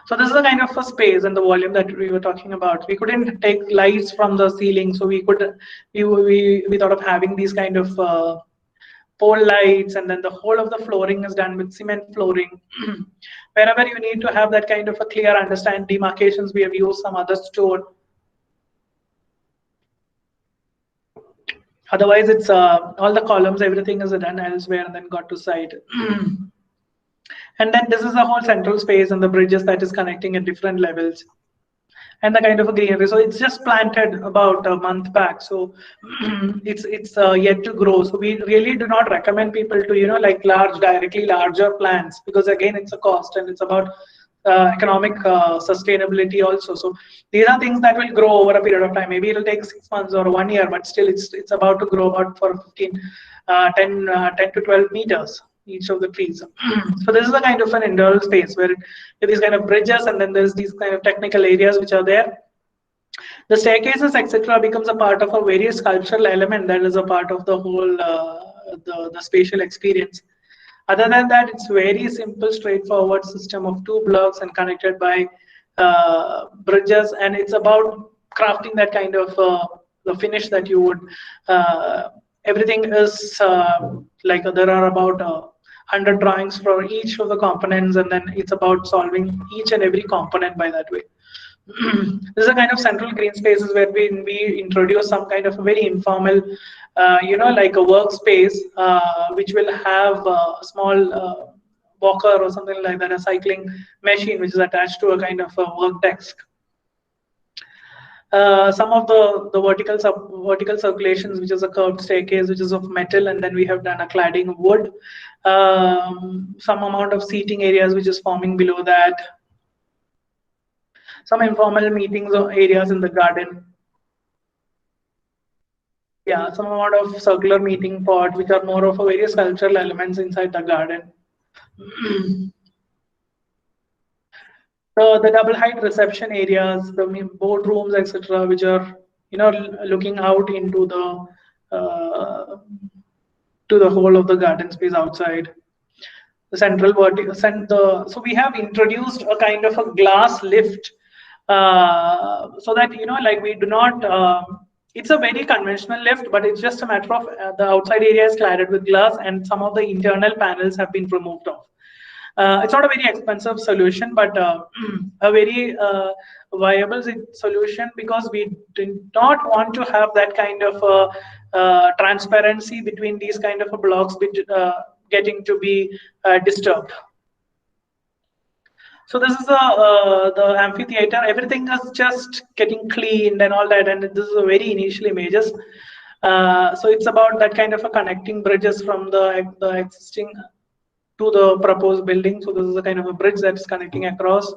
So this is the kind of a space and the volume that we were talking about. We couldn't take lights from the ceiling, so we thought of having these kind of pole lights, and then the whole of the flooring is done with cement flooring. Wherever you need to have that kind of a clear understand demarcations, we have used some other stone. Otherwise, it's all the columns, everything is done elsewhere and then got to site. And then this is the whole central space and the bridges that is connecting at different levels, and the kind of a greenery. So it's just planted about a month back. So it's yet to grow. So we really do not recommend people to like directly larger plants, because again it's a cost and it's about economic sustainability also. So these are things that will grow over a period of time. Maybe it'll take 6 months or 1 year, but still it's about to grow about for 10 to 12 meters each of the trees. So this is a kind of an indoor space where these kind of bridges, and then there's these kind of technical areas which are there. The staircases, etc., becomes a part of a very sculptural element that is a part of the whole the spatial experience. Other than that, it's very simple, straightforward system of 2 blocks and connected by bridges, and it's about crafting that kind of the finish that you would. Everything is like there are about 100 drawings for each of the components, and then it's about solving each and every component by that way. This is a kind of central green spaces where we introduce some kind of a very informal, like a workspace, which will have a small walker or something like that, a cycling machine which is attached to a kind of a work desk. Some of the vertical circulations, which is a curved staircase, which is of metal, and then we have done a cladding of wood. Some amount of seating areas which is forming below that. Some informal meetings or areas in the garden. Yeah, some amount of circular meeting pot, which are more of a various cultural elements inside the garden. So the double height reception areas, the boardrooms, etc., which are looking out into the to the whole of the garden space outside. the central vertical. So we have introduced a kind of a glass lift, so that like we do not. It's a very conventional lift, but it's just a matter of the outside area is cladded with glass, and some of the internal panels have been removed off. It's not a very expensive solution, but a very viable solution, because we do not want to have that kind of transparency between these kind of blocks getting to be disturbed. So this is the amphitheater. Everything is just getting cleaned and all that, and this is a very initial images. So it's about that kind of a connecting bridges from the existing to the proposed building. So this is a kind of a bridge that's connecting across.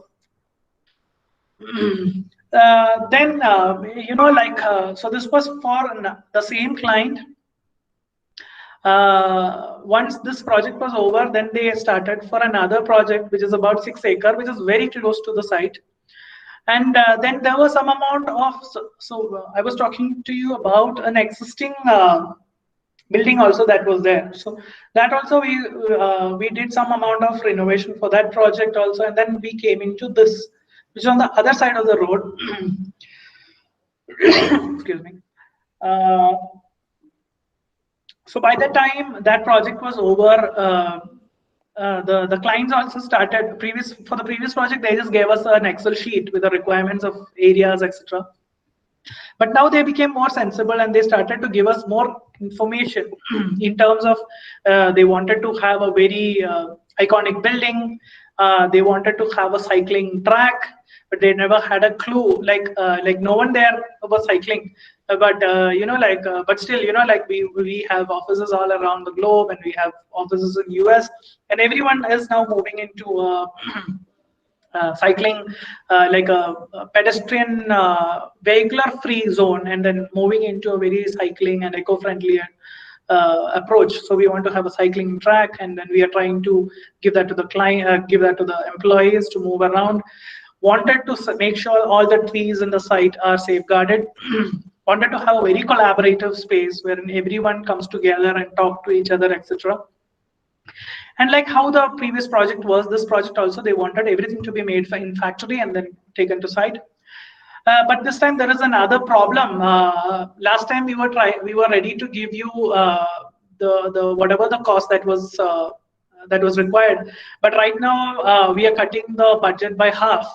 Then so this was for the same client. Once this project was over, then they started for another project, which is about 6 acres, which is very close to the site. And then there was some amount of, I was talking to you about an existing building also that was there. So that also we did some amount of renovation for that project also, and then we came into this, which is on the other side of the road. Excuse me. So by the time that project was over, the clients also started for the previous project. They just gave us an Excel sheet with the requirements of areas, etc. But now they became more sensible, and they started to give us more information in terms of they wanted to have a very iconic building. They wanted to have a cycling track, but they never had a clue. Like no one there was cycling, but but still, we have offices all around the globe, and we have offices in US, and everyone is now moving into cycling, like a pedestrian vehicular-free zone, and then moving into a very cycling and eco-friendly approach. So we want to have a cycling track, and then we are trying to give that to the client, give that to the employees to move around. Wanted to make sure all the trees in the site are safeguarded. Wanted to have a very collaborative space wherein everyone comes together and talk to each other, etc. And like how the previous project was, this project also, they wanted everything to be made in factory and then taken to site. But this time there is another problem. Last time we were ready to give you the whatever the cost that was required. But right now we are cutting the budget by half.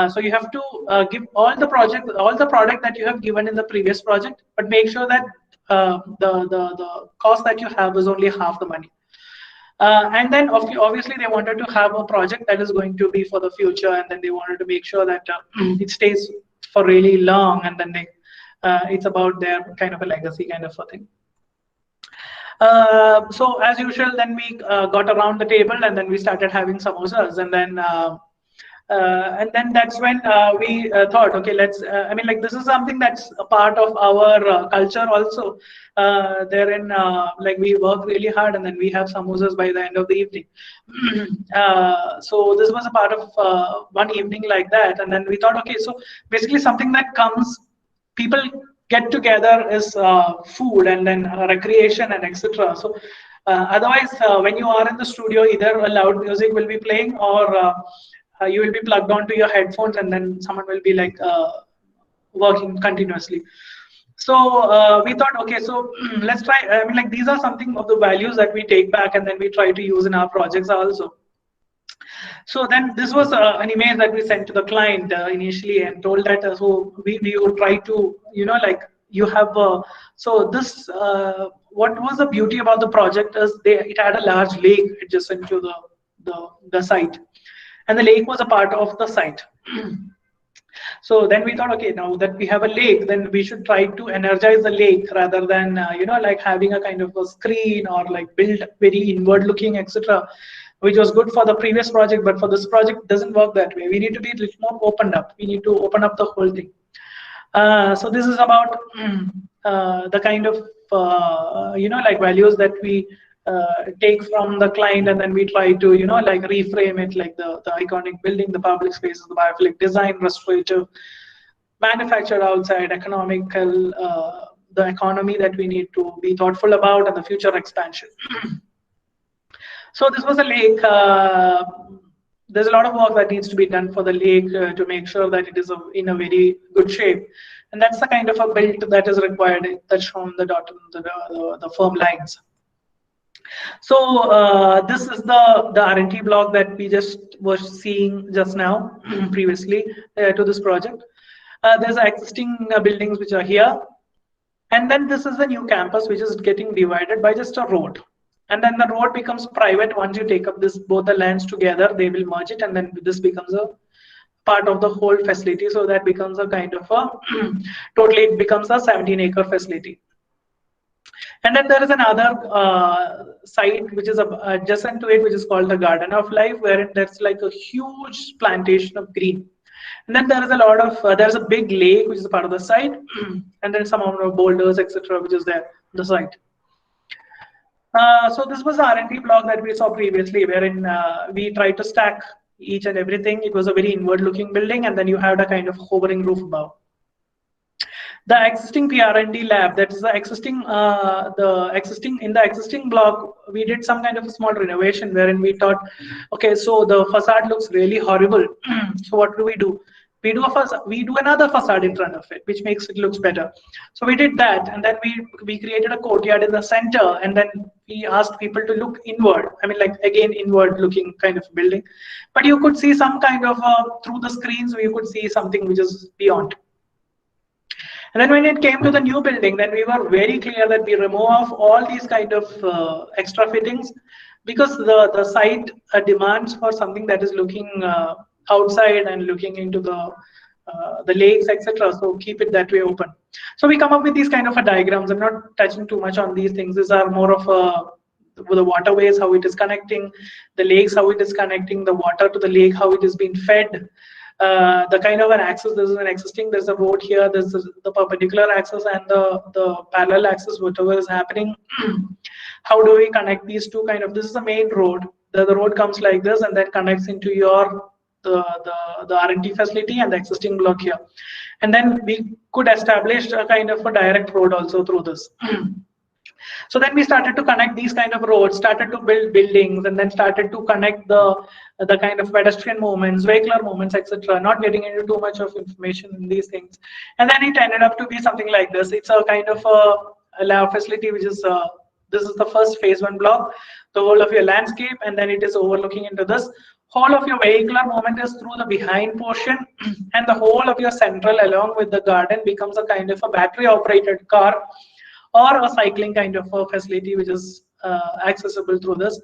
So you have to give all the product that you have given in the previous project, but make sure that the cost that you have is only half the money. And then obviously they wanted to have a project that is going to be for the future, and then they wanted to make sure that it stays for really long, and then it's about their kind of a legacy kind of a thing. So as usual, then we got around the table, and then we started having samosas, and then that's when we thought, okay, let's. I mean, like, this is something that's a part of our culture also. Therein, like, we work really hard, and then we have samosas by the end of the evening. So this was a part of one evening like that, and then we thought, okay, so basically something that comes, people get together is food, and then recreation and etc. So otherwise, when you are in the studio, either a loud music will be playing, or you will be plugged onto your headphones, and then someone will be like working continuously. So we thought, okay, so let's try. I mean, like, these are something of the values that we take back, and then we try to use in our projects also. So then this was an image that we sent to the client initially, and told that so we would try to, like, you have so this what was the beauty about the project is it had a large lake adjacent to the site, and the lake was a part of the site. So then we thought, okay, now that we have a lake, then we should try to energize the lake rather than like having a kind of a screen, or like build very inward looking, etc., which was good for the previous project, but for this project it doesn't work that way. We need to be a little more opened up. We need to open up the whole thing. So this is about the kind of like values that we take from the client, and then we try to like reframe it, like the iconic building, the public spaces, the biophilic design, restorative, manufactured outside, economical, the economy that we need to be thoughtful about, and the future expansion. So this was a lake. There's a lot of work that needs to be done for the lake to make sure that it is in a very good shape, and that's the kind of a build that is required. That's shown the dot, the firm lines. So this is the R&T block that we just were seeing just now previously to this project. There's existing buildings which are here, and then this is the new campus which is getting divided by just a road. And then the road becomes private once you take up this both the lands together. They will merge it, and then this becomes a part of the whole facility. So that becomes a kind of a totally it becomes a 17-acre facility. And then there is another site which is adjacent to it, which is called the Garden of Life, where there's like a huge plantation of green. And then there is a lot of there's a big lake which is a part of the site, and then some amount of boulders, etc., which is there on the site. So this was the R&D block that we saw previously, wherein we tried to stack each and everything. It was a very inward-looking building, and then you had a kind of hovering roof above. The existing PR&D lab, that is the existing in the existing block, we did some kind of a small renovation wherein we thought, okay, so the facade looks really horrible. So what do? We do another facade in front of it, which makes it looks better. So we did that, and then we created a courtyard in the center, and then we asked people to look inward. I mean, like again, inward-looking kind of building, but you could see some kind of through the screens, you could see something which is beyond. And then when it came to the new building, then we were very clear that we remove off all these kind of extra fittings, because the site demands for something that is looking outside and looking into the lakes, etc. So keep it that way open. So we come up with these kind of diagrams. I'm not touching too much on these things. These are more of the waterways, how it is connecting, the lakes, how it is connecting, the water to the lake, how it is being fed. The kind of an axis, there's a road here, there's the perpendicular axis and the parallel axis, whatever is happening. How do we connect these two kind of, this is the main road. The road comes like this and then connects into the R&D facility and the existing block here. And then we could establish a kind of a direct road also through this. So then we started to connect these kind of roads, started to build buildings, and then started to connect the kind of pedestrian movements, vehicular movements, etc. Not getting into too much of information in these things. And then it ended up to be something like this. It's a kind of a lab facility, which is this is the first phase 1 block, the whole of your landscape, and then it is overlooking into this. Whole of your vehicular movement is through the behind portion, and the whole of your central along with the garden becomes a kind of a battery operated car or a cycling kind of a facility which is accessible through this.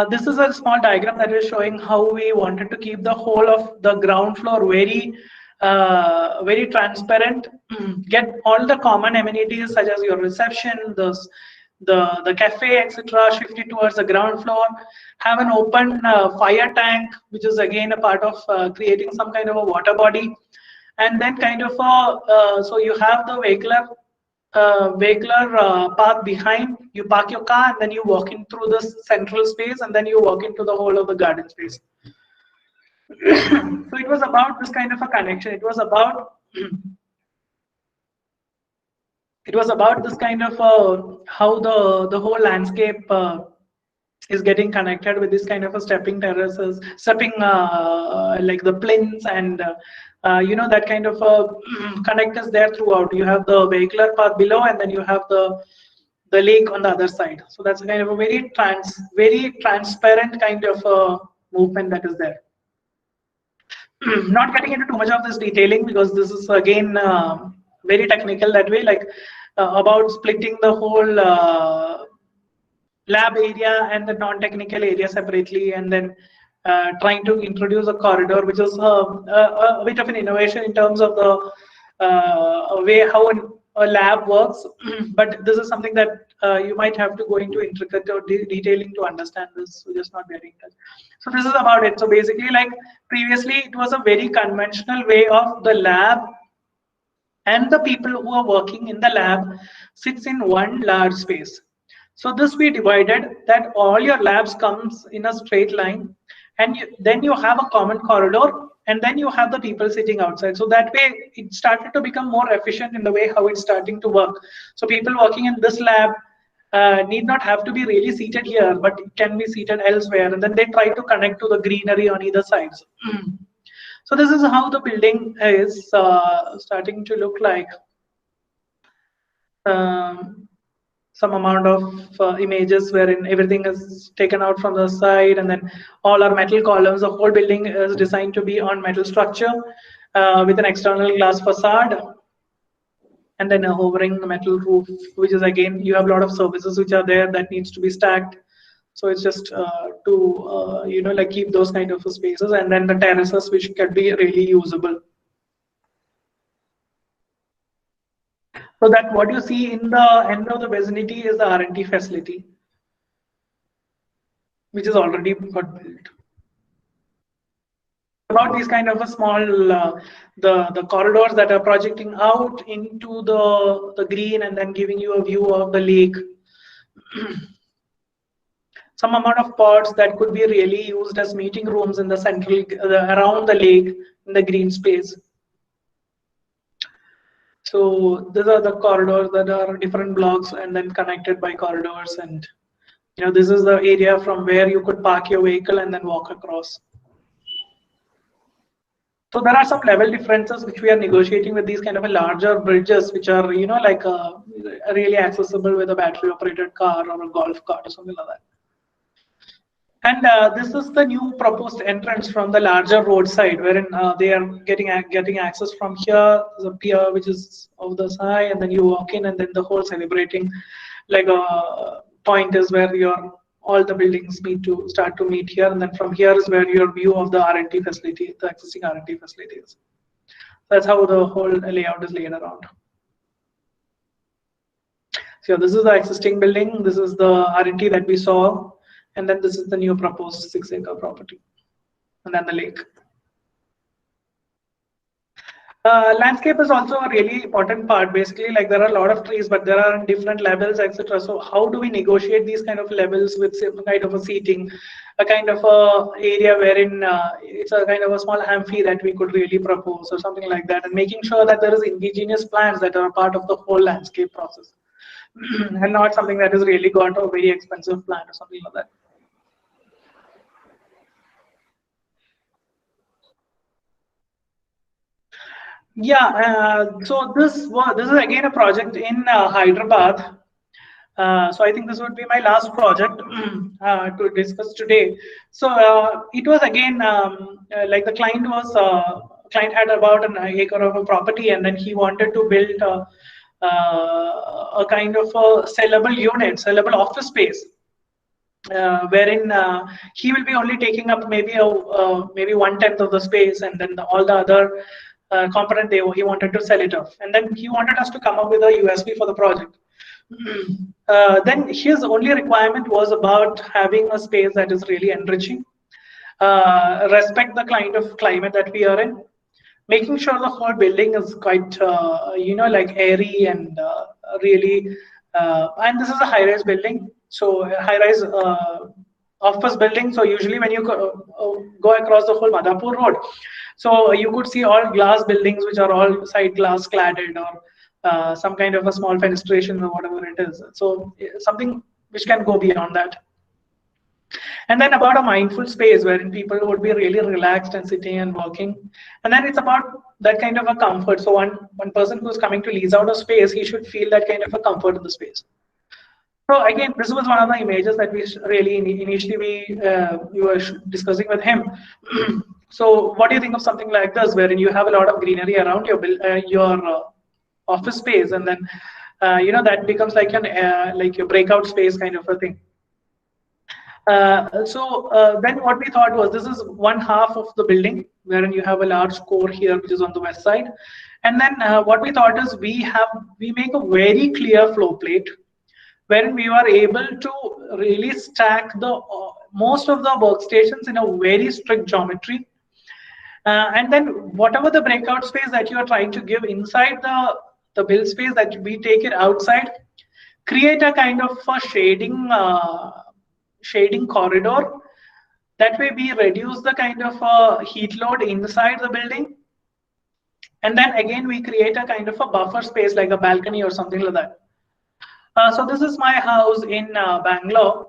This is a small diagram that is showing how we wanted to keep the whole of the ground floor very very transparent, get all the common amenities such as your reception, the cafe, etc., shifted towards the ground floor, have an open fire tank, which is again a part of creating some kind of a water body. And then kind of so you have the vehicular path behind, you park your car and then you walk in through this central space and then you walk into the whole of the garden space. So it was about this kind of a connection. It was about this kind of how the whole landscape is getting connected with this kind of a stepping terraces, stepping like the plinths and you know, that kind of connectors there throughout. You have the vehicular path below, and then you have the lake on the other side. So that's kind of a very transparent kind of movement that is there. Not getting into too much of this detailing, because this is again very technical that way, like about splitting the whole lab area and the non-technical area separately, and then trying to introduce a corridor, which is a bit of an innovation in terms of the way how a lab works. But this is something that you might have to go into intricate or detailing to understand this, so just not getting that. So this is about it. So basically, like previously, it was a very conventional way of the lab, and the people who are working in the lab sits in one large space. So this we divided, that all your labs comes in a straight line, and then you have a common corridor, and then you have the people sitting outside. So that way it started to become more efficient in the way how it's starting to work. So people working in this lab need not have to be really seated here, but it can be seated elsewhere. And then they try to connect to the greenery on either sides. So this is how the building is starting to look like. Some amount of images wherein everything is taken out from the side, and then all are metal columns. The whole building is designed to be on metal structure with an external glass facade, and then a hovering metal roof, which is again, you have a lot of services which are there that needs to be stacked. So it's just to like keep those kind of spaces, and then the terraces which can be really usable. So that what you see in the end of the vicinity is the R&D facility, which is already got built. About these kind of a small the corridors that are projecting out into the green and then giving you a view of the lake. Some amount of pods that could be really used as meeting rooms in the central around the lake in the green space. So these are the corridors that are different blocks and then connected by corridors, and this is the area from where you could park your vehicle and then walk across. So there are some level differences which we are negotiating with these kind of a larger bridges, which are like really accessible with a battery operated car or a golf cart or something like that. And this is the new proposed entrance from the larger roadside, wherein they are getting access from here. There's a pier which is of the side, and then you walk in, and then the whole celebrating like a point is where all the buildings start to meet here, and then from here is where your view of the R&D facility, the existing R&D facilities. That's how the whole layout is laid around. So this is the existing building. This is the R&D that we saw. And then this is the new proposed 6-acre property, and then the lake. Landscape is also a really important part. Basically, like there are a lot of trees, but there are different levels, etc. So how do we negotiate these kind of levels with some kind of a seating, a kind of a area wherein it's a kind of a small amphi that we could really propose or something like that, and making sure that there is indigenous plants that are part of the whole landscape process, and not something that is really got a very expensive plant or something like that. Yeah, so this is again a project in Hyderabad. So I think this would be my last project to discuss today. So it was again like the client had about an acre of a property, and then he wanted to build a kind of a sellable office space. Wherein he will be only taking up maybe 1/10 of the space, and then all the other component he wanted to sell it off, and then he wanted us to come up with a USP for the project. Then his only requirement was about having a space that is really enriching, respect the kind of climate that we are in, making sure the whole building is quite like airy and really and this is a high-rise building, so high-rise office building. So usually when you go across the whole Madhapur road, so you could see all glass buildings which are all side glass cladded, or some kind of a small fenestration or whatever it is. So something which can go beyond that. And then about a mindful space wherein people would be really relaxed and sitting and working. And then it's about that kind of a comfort. So one person who's coming to lease out a space, he should feel that kind of a comfort in the space. So again, this was one of the images that we really initially we were discussing with him. So what do you think of something like this, wherein you have a lot of greenery around your office space, and then that becomes like your breakout space kind of a thing. Then what we thought was, this is one half of the building wherein you have a large core here which is on the west side, and then what we thought is we make a very clear flow plate wherein we were able to really stack most of the workstations in a very strict geometry, and then whatever the breakout space that you are trying to give inside the build space, that we take it outside, create a kind of a shading corridor. That way we reduce the kind of heat load inside the building, and then again we create a kind of a buffer space like a balcony or something like that. So this is my house in Bangalore.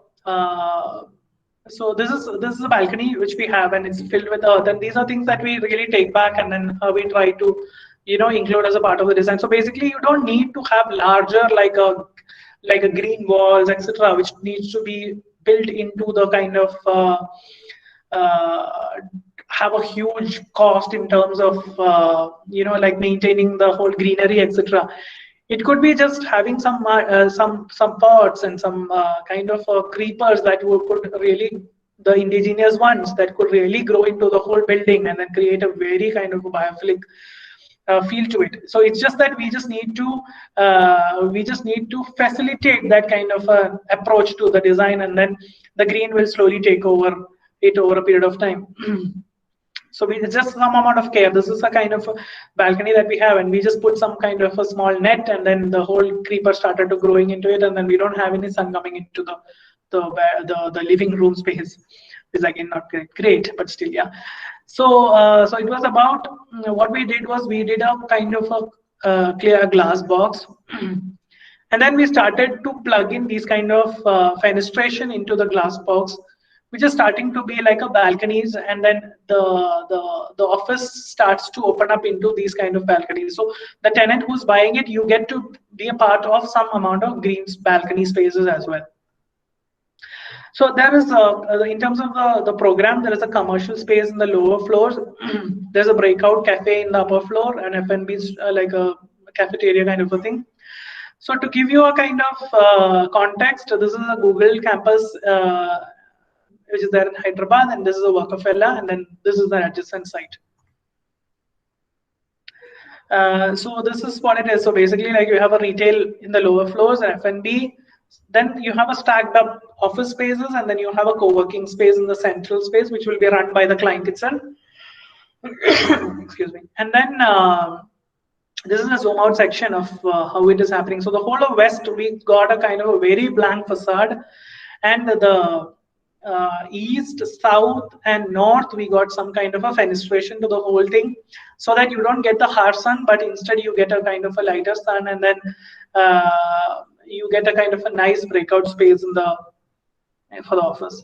So this is a balcony which we have, and it's filled with earth. And these are things that we really take back, and then we try to, include as a part of the design. So basically, you don't need to have larger like a green walls, etc., which needs to be built into the kind of uh, have a huge cost in terms of like maintaining the whole greenery, etc. It could be just having some pots and some kind of creepers that could really, the indigenous ones that could really grow into the whole building and then create a very kind of a biophilic feel to it. So it's just that we just need to facilitate that kind of approach to the design, and then the green will slowly take over it over a period of time. So it's just some amount of care. This is a kind of a balcony that we have, and we just put some kind of a small net, and then the whole creeper started to growing into it, and then we don't have any sun coming into the living room space. Is again not great, but still, yeah. So it was about, what we did was we did a kind of a clear glass box, and then we started to plug in these kind of fenestration into the glass box, which is starting to be like a balconies, and then the office starts to open up into these kind of balconies. So the tenant who's buying it, you get to be a part of some amount of green balcony spaces as well. So there is in terms of the program, there is a commercial space in the lower floors. There's a breakout cafe in the upper floor, and F&B is like a cafeteria kind of a thing. So to give you a kind of context, this is a Google campus which is there in Hyderabad, and this is a Rockefeller, and then this is the adjacent site. So this is what it is. So basically, like, you have a retail in the lower floors, F&B, then you have a stacked up office spaces, and then you have a co-working space in the central space, which will be run by the client itself. Excuse me. And then this is a zoom out section of how it is happening. So the whole of West, we got a kind of a very blank facade, and the East, South, and North, we got some kind of a fenestration to the whole thing, so that you don't get the harsh sun, but instead you get a kind of a lighter sun, and then you get a kind of a nice breakout space in the for the office.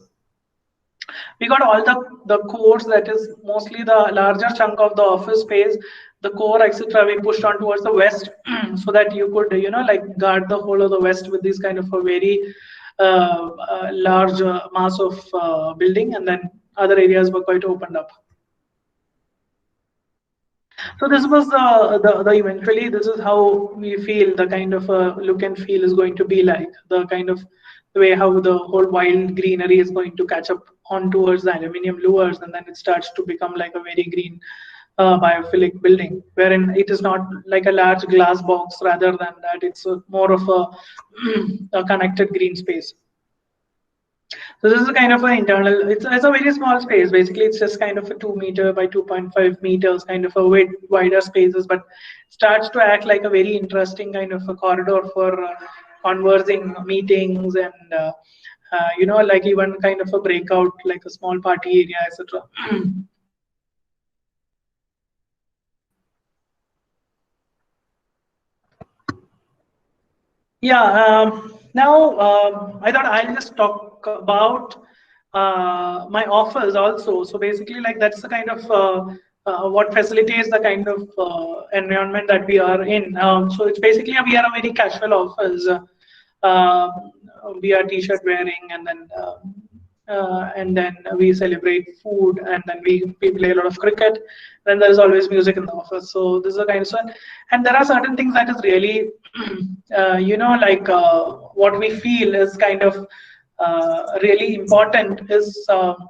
We got all the cores, that is mostly the larger chunk of the office space, the core, etc. We pushed on towards the west, so that you could, like, guard the whole of the west with this kind of a very large mass of building, and then other areas were quite opened up. So this was the eventually, this is how we feel the kind of look and feel is going to be like, the kind of the way how the whole wild greenery is going to catch up on towards the aluminium louvers, and then it starts to become like a very green biophilic building, wherein it is not like a large glass box, rather than that it's more of a connected green space. So this is kind of an internal, it's a very small space. Basically, it's just kind of a 2 meter by 2.5 meters kind of a wider spaces, but starts to act like a very interesting kind of a corridor for conversing, meetings, and like even kind of a breakout, like a small party area, etc. Yeah. Now I thought I'll just talk about my offers also. So basically, like, that's the kind of what facilitates the kind of environment that we are in. So it's basically, we are a very casual offers. We are t-shirt wearing, and then we celebrate food, and then we play a lot of cricket. Then there's always music in the office. So this is a kind of stuff. And there are certain things that is really, what we feel is kind of really important is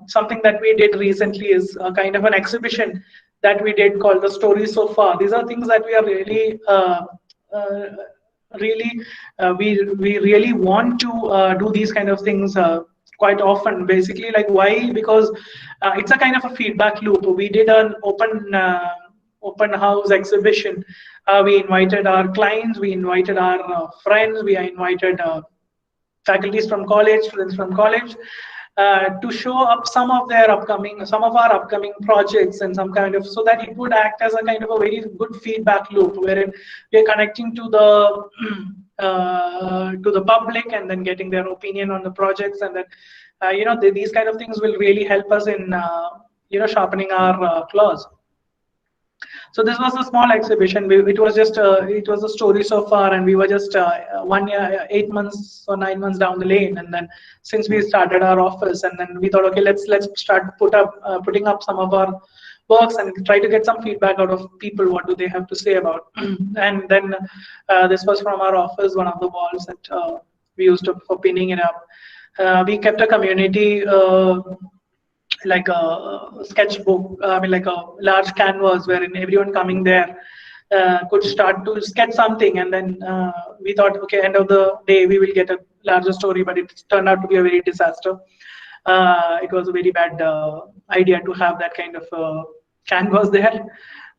something that we did recently, is a kind of an exhibition that we did called the Story So Far. These are things that we are really we really want to do these kind of things quite often. Basically, like, why? Because it's a kind of a feedback loop. We did an open house exhibition. We invited our clients, we invited our friends, we invited faculties from college, students from college, to show up some of our upcoming projects, and some kind of, so that it would act as a kind of a very good feedback loop, wherein we are connecting to the to the public, and then getting their opinion on the projects, and then these kind of things will really help us in sharpening our claws. So this was a small exhibition. It was just it was a story so far, and we were just 1 year, 8 months or 9 months down the lane. And then since we started our office, and then we thought, okay, let's start putting up some of our works and try to get some feedback out of people. What do they have to say about? And then this was from our office, one of the walls that we used for pinning it up. We kept a community. Like a sketchbook, like a large canvas wherein everyone coming there could start to sketch something, and then we thought, okay, end of the day we will get a larger story, but it turned out to be a very disaster. It was a very bad idea to have that kind of canvas there.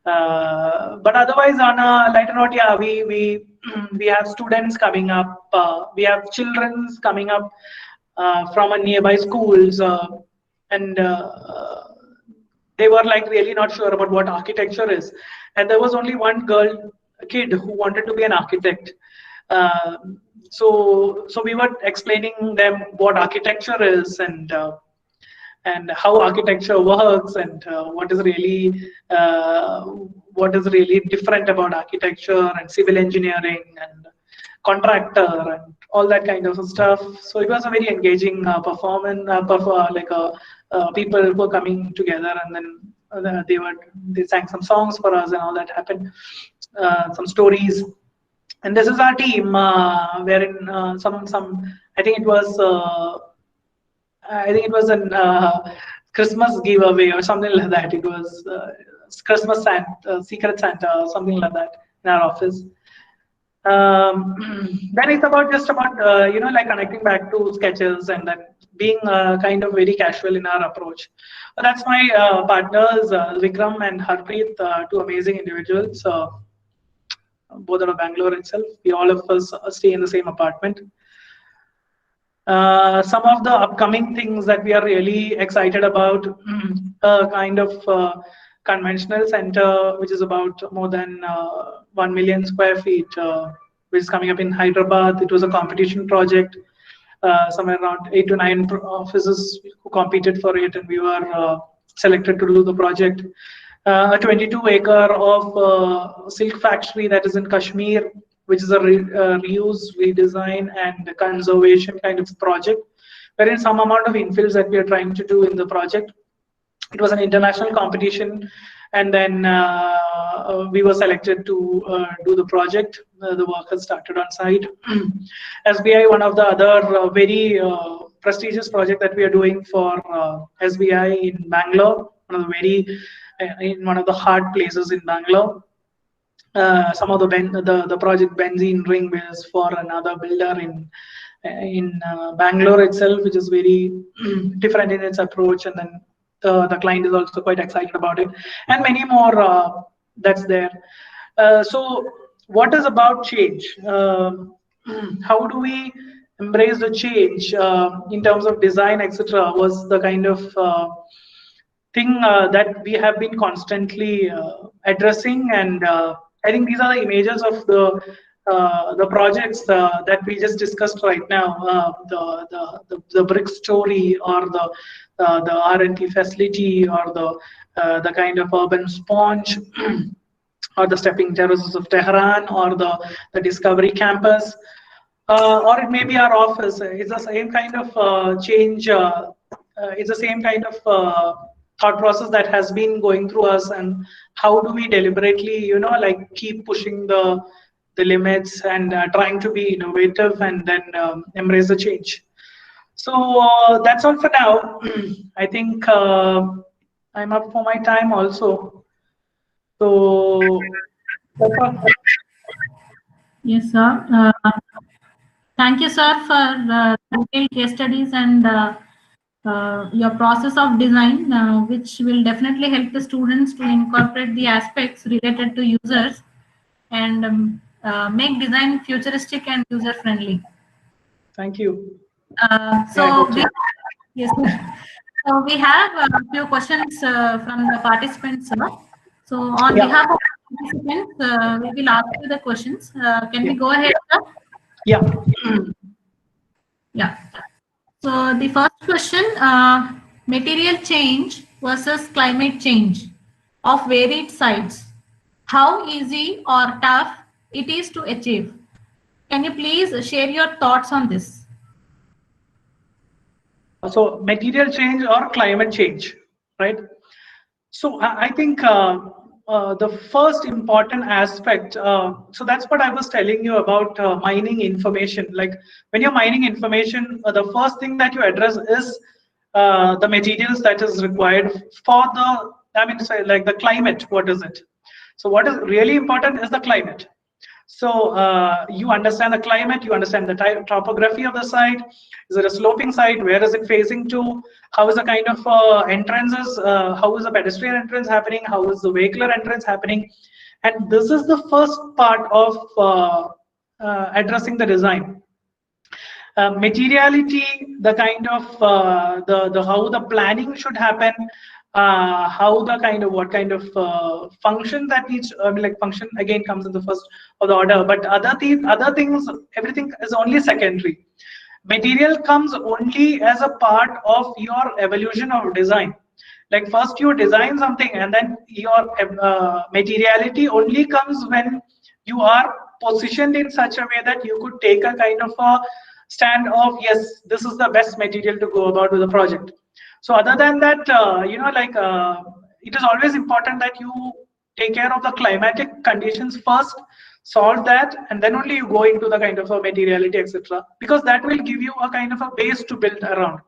But otherwise, on a lighter note, yeah, we have students coming up, we have children's coming up from a nearby schools. And they were like really not sure about what architecture is, and there was only one kid who wanted to be an architect. So we were explaining them what architecture is, and how architecture works, and what is really different about architecture and civil engineering and contractor and all that kind of stuff. So it was a very engaging performance, people were coming together, and then they sang some songs for us, and all that happened, some stories. And this is our team, wherein some I think it was an Christmas giveaway or something like that. It was Christmas Santa, Secret Santa, or something like that in our office. Then it's just about like connecting back to sketches, and then being kind of very casual in our approach. That's my partners, Vikram and Harpreet, two amazing individuals, both out of Bangalore itself. We all of us stay in the same apartment. Some of the upcoming things that we are really excited about, kind of conventional center, which is about more than 1 million square feet, which is coming up in Hyderabad. It was a competition project, somewhere around 8 to 9 offices who competed for it, and we were selected to do the project. A 22-acre of silk factory that is in Kashmir, which is a reuse, redesign, and conservation kind of project, wherein some amount of infills that we are trying to do in the project. It was an international competition, and then we were selected to do the project. The work has started on site. SBI, one of the other very prestigious project that we are doing for SBI in Bangalore, in one of the hard places in Bangalore. Some of the project Benzene Ring is for another builder in Bangalore itself, which is very different in its approach, and then the client is also quite excited about it, and many more that's there. So what is about change? How do we embrace the change in terms of design, etc., was the kind of thing that we have been constantly addressing. And I think these are the images of the projects that we just discussed right now, the brick story, or the R&T facility, or the kind of urban sponge, or the stepping terraces of Tehran, or the Discovery Campus, or it may be our office. It's the same kind of change. It's the same kind of thought process that has been going through us, and how do we deliberately, like keep pushing the limits, and trying to be innovative, and then embrace the change. So that's all for now. I think I'm up for my time also. So that's all. Yes, sir. Thank you, sir, for detailed case studies and your process of design, which will definitely help the students to incorporate the aspects related to users, and make design futuristic and user friendly. Thank you. Yes, sir. So we have a few questions from the participants, sir. So on behalf of the participants, we will ask you the questions. Can we go ahead, sir? Yeah. Yeah. So the first question, material change versus climate change of varied sites. How easy or tough it is to achieve? Can you please share your thoughts on this? So material change or climate change, right? So I think the first important aspect, so that's what I was telling you about mining information. Like when you're mining information, the first thing that you address is the materials that is required for the, I mean, say like the climate, what is it? So what is really important is the climate. So you understand the climate, you understand the topography of the site. Is it a sloping site? Where is it facing to? How is the kind of entrances? How is the pedestrian entrance happening? How is the vehicular entrance happening? And this is the first part of addressing the design. Materiality, the kind of the how the planning should happen, how the kind of what kind of function that needs, I mean, like function again comes in the first of the order, but other things, everything is only secondary. Material comes only as a part of your evolution of design. Like first you design something, and then your materiality only comes when you are positioned in such a way that you could take a kind of a stand of, yes, this is the best material to go about with the project. So other than that, it is always important that you take care of the climatic conditions first, solve that, and then only you go into the kind of a materiality, etc., because that will give you a kind of a base to build around.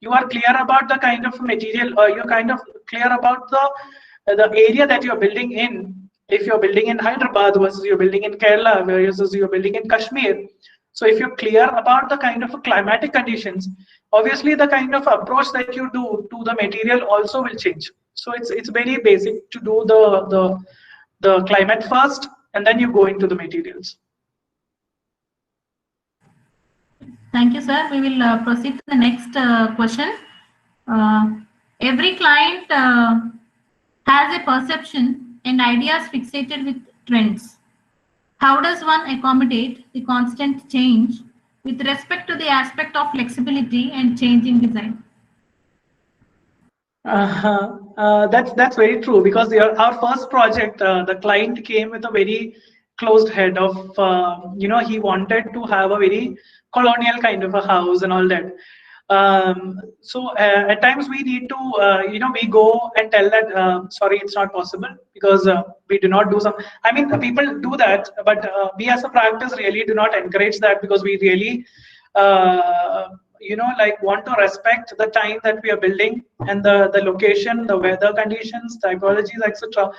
You are clear about the kind of material, or you're kind of clear about the area that you're building in. If you're building in Hyderabad versus you're building in Kerala versus you're building in Kashmir, so if you're clear about the kind of climatic conditions, obviously the kind of approach that you do to the material also will change. So it's very basic to do the climate first, and then you go into the materials. Thank you, sir. We will proceed to the next question. Uh, every client has a perception and ideas fixated with trends. How does one accommodate the constant change with respect to the aspect of flexibility and change in design? That's very true, because our first project, the client came with a very closed head of, he wanted to have a very colonial kind of a house and all that. So at times we need to, we go and tell that, sorry, it's not possible, because we do not do some. I mean, people do that, but we as a practice really do not encourage that, because we really want to respect the time that we are building, and the location, the weather conditions, typologies, etc.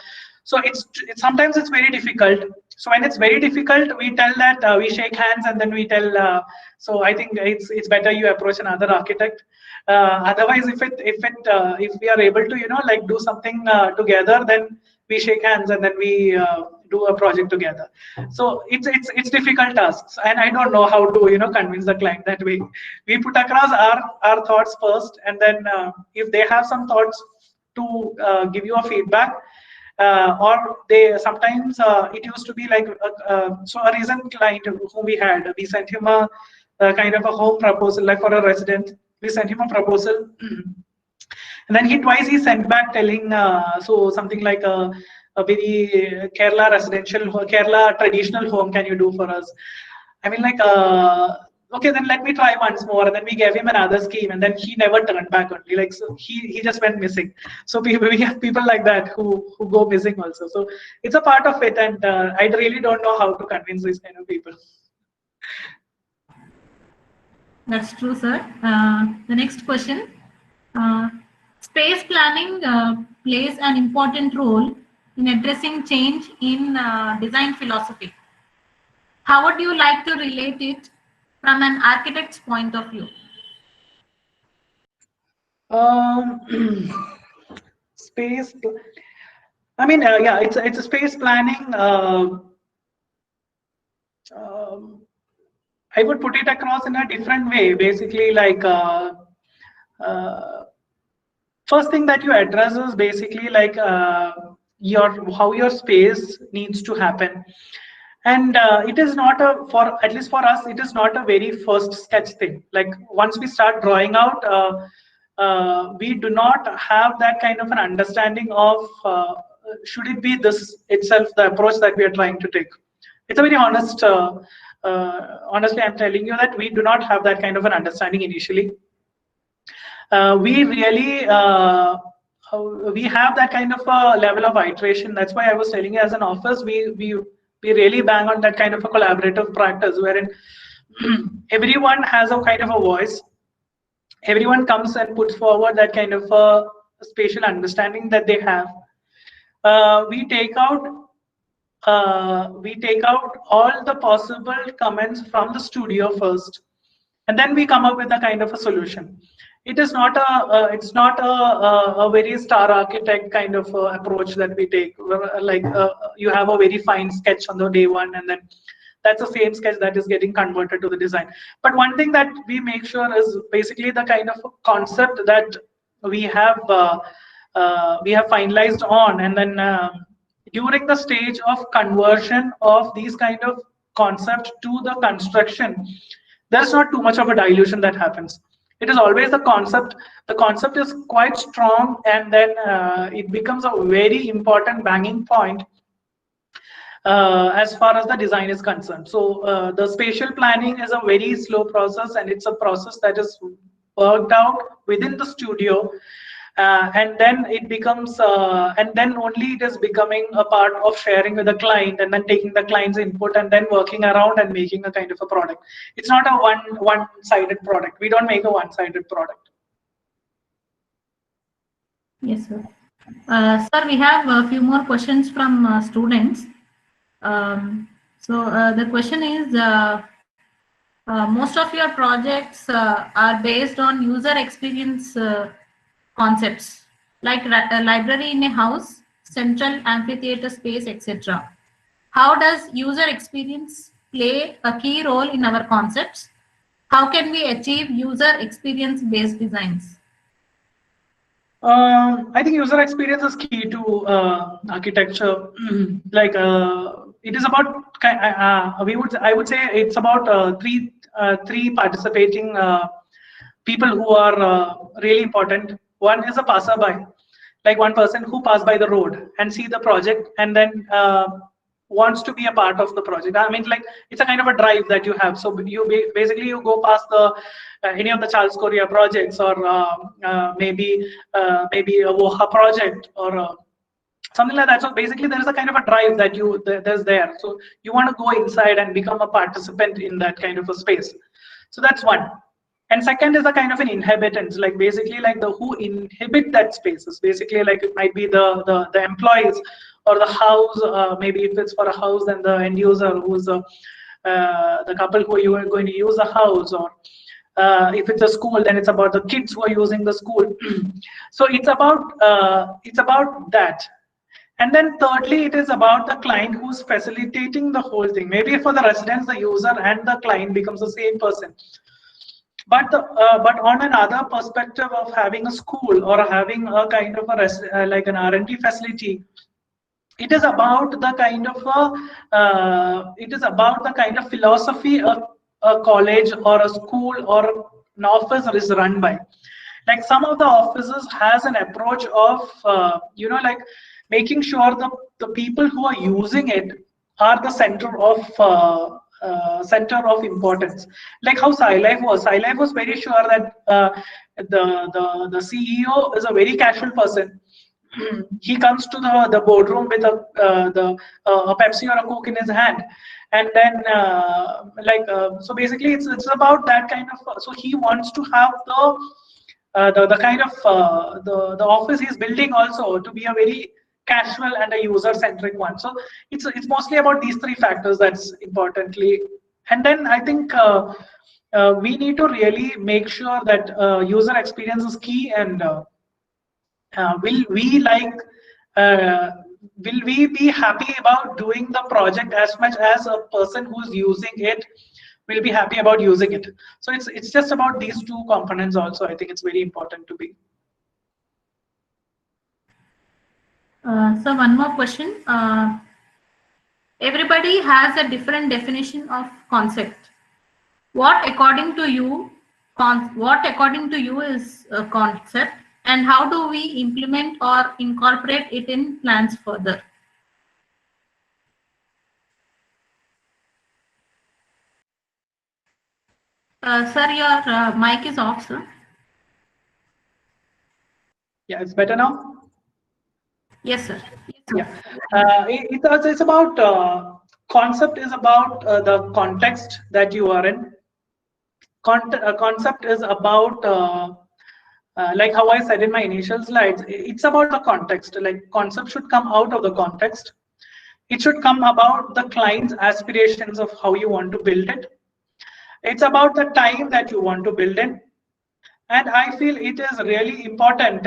So it's sometimes it's very difficult. So when it's very difficult, we tell that, we shake hands, and then we tell, so I think it's better you approach another architect. Otherwise, if we are able to do something together, then we shake hands, and then we do a project together. So it's difficult tasks, and I don't know how to convince the client that way. We put across our thoughts first, and then if they have some thoughts to give you a feedback, or they sometimes it used to be like so a recent client whom we sent him a kind of a home proposal, like for a resident. We sent him a proposal, and then he sent back telling, so something like a very Kerala residential, Kerala traditional home can you do for us? I mean, like, okay, then let me try once more. And then we gave him another scheme, and then he never turned back only. Like, so he just went missing. So we have people like that who go missing also. So it's a part of it, and I really don't know how to convince these kind of people. That's true, sir. The next question. Space planning plays an important role in addressing change in design philosophy. How would you like to relate it from an architect's point of view? Space. I mean, yeah, it's a space planning. I would put it across in a different way. Basically, like first thing that you address is basically like how your space needs to happen, And it is not a, for at least for us, it is not a very first sketch thing. Like once we start drawing out, we do not have that kind of an understanding of should it be this itself, the approach that we are trying to take. It's a very honest, honestly, I'm telling you that we do not have that kind of an understanding initially. We really we have that kind of a level of iteration. That's why I was telling you, as an office, we really bang on that kind of a collaborative practice wherein everyone has a kind of a voice. Everyone comes and puts forward that kind of a spatial understanding that they have. We take out all the possible comments from the studio first, and then we come up with a kind of a solution. It is not a it's not a very star architect kind of approach that we take, like you have a very fine sketch on the day one, and then that's the same sketch that is getting converted to the design. But one thing that we make sure is basically the kind of concept that we have finalized on, and then during the stage of conversion of these kind of concept to the construction, there's not too much of a dilution that happens. It is always the concept. The concept is quite strong, and then it becomes a very important banging point as far as the design is concerned. So the spatial planning is a very slow process, and it's a process that is worked out within the studio, and then it becomes and then only it is becoming a part of sharing with the client, and then taking the client's input, and then working around and making a kind of a product. It's not a one-sided product. We don't make a one-sided product. Yes, sir. Sir, we have a few more questions from students. The question is, most of your projects are based on user experience concepts, like a library in a house, central amphitheater space, etc. How does user experience play a key role in our concepts? How can we achieve user experience based designs? I think user experience is key to architecture. Like it is about I would say it's about three participating people who are really important. One is a passerby, like one person who passed by the road and see the project, and then wants to be a part of the project. I mean, like it's a kind of a drive that you have. So you basically you go past the any of the Charles Korea projects, or maybe a Woha project, or something like that. So basically there is a kind of a drive that there's there. So you want to go inside and become a participant in that kind of a space. So that's one. And second is a kind of an inhabitants, like basically like the who inhabit that spaces. Basically, like it might be the employees, or the house. Maybe if it's for a house, then the end user, who's the couple who you are going to use the house, or if it's a school, then it's about the kids who are using the school. So it's about that. And then thirdly, it is about the client who's facilitating the whole thing. Maybe for the residents, the user and the client becomes the same person. But on another perspective of having a school, or having a kind of a like an R&D facility, it is about the kind of philosophy a college or a school or an office is run by. Like some of the offices has an approach of like making sure the people who are using it are the center of importance. Like how SciLife was. SciLife was very sure that the CEO is a very casual person. He comes to the boardroom with a Pepsi or a Coke in his hand, and then so basically it's about that kind of. So he wants to have the kind of the office he's building also to be a very casual and a user-centric one. So it's mostly about these three factors that's importantly. And then I think we need to really make sure that user experience is key, and will we be happy about doing the project as much as a person who's using it will be happy about using it. So it's just about these two components also. I think it's very important to be. So one more question. Everybody has a different definition of concept. What according to you, is a concept, and how do we implement or incorporate it in plans further? Sir, your mic is off, sir. Yeah, it's better now. Yes, sir. Yeah, it's about concept is about the context that you are in. Concept is about like how I said in my initial slides. It's about the context. Like concept should come out of the context. It should come about the client's aspirations of how you want to build it. It's about the time that you want to build in. And I feel it is really important.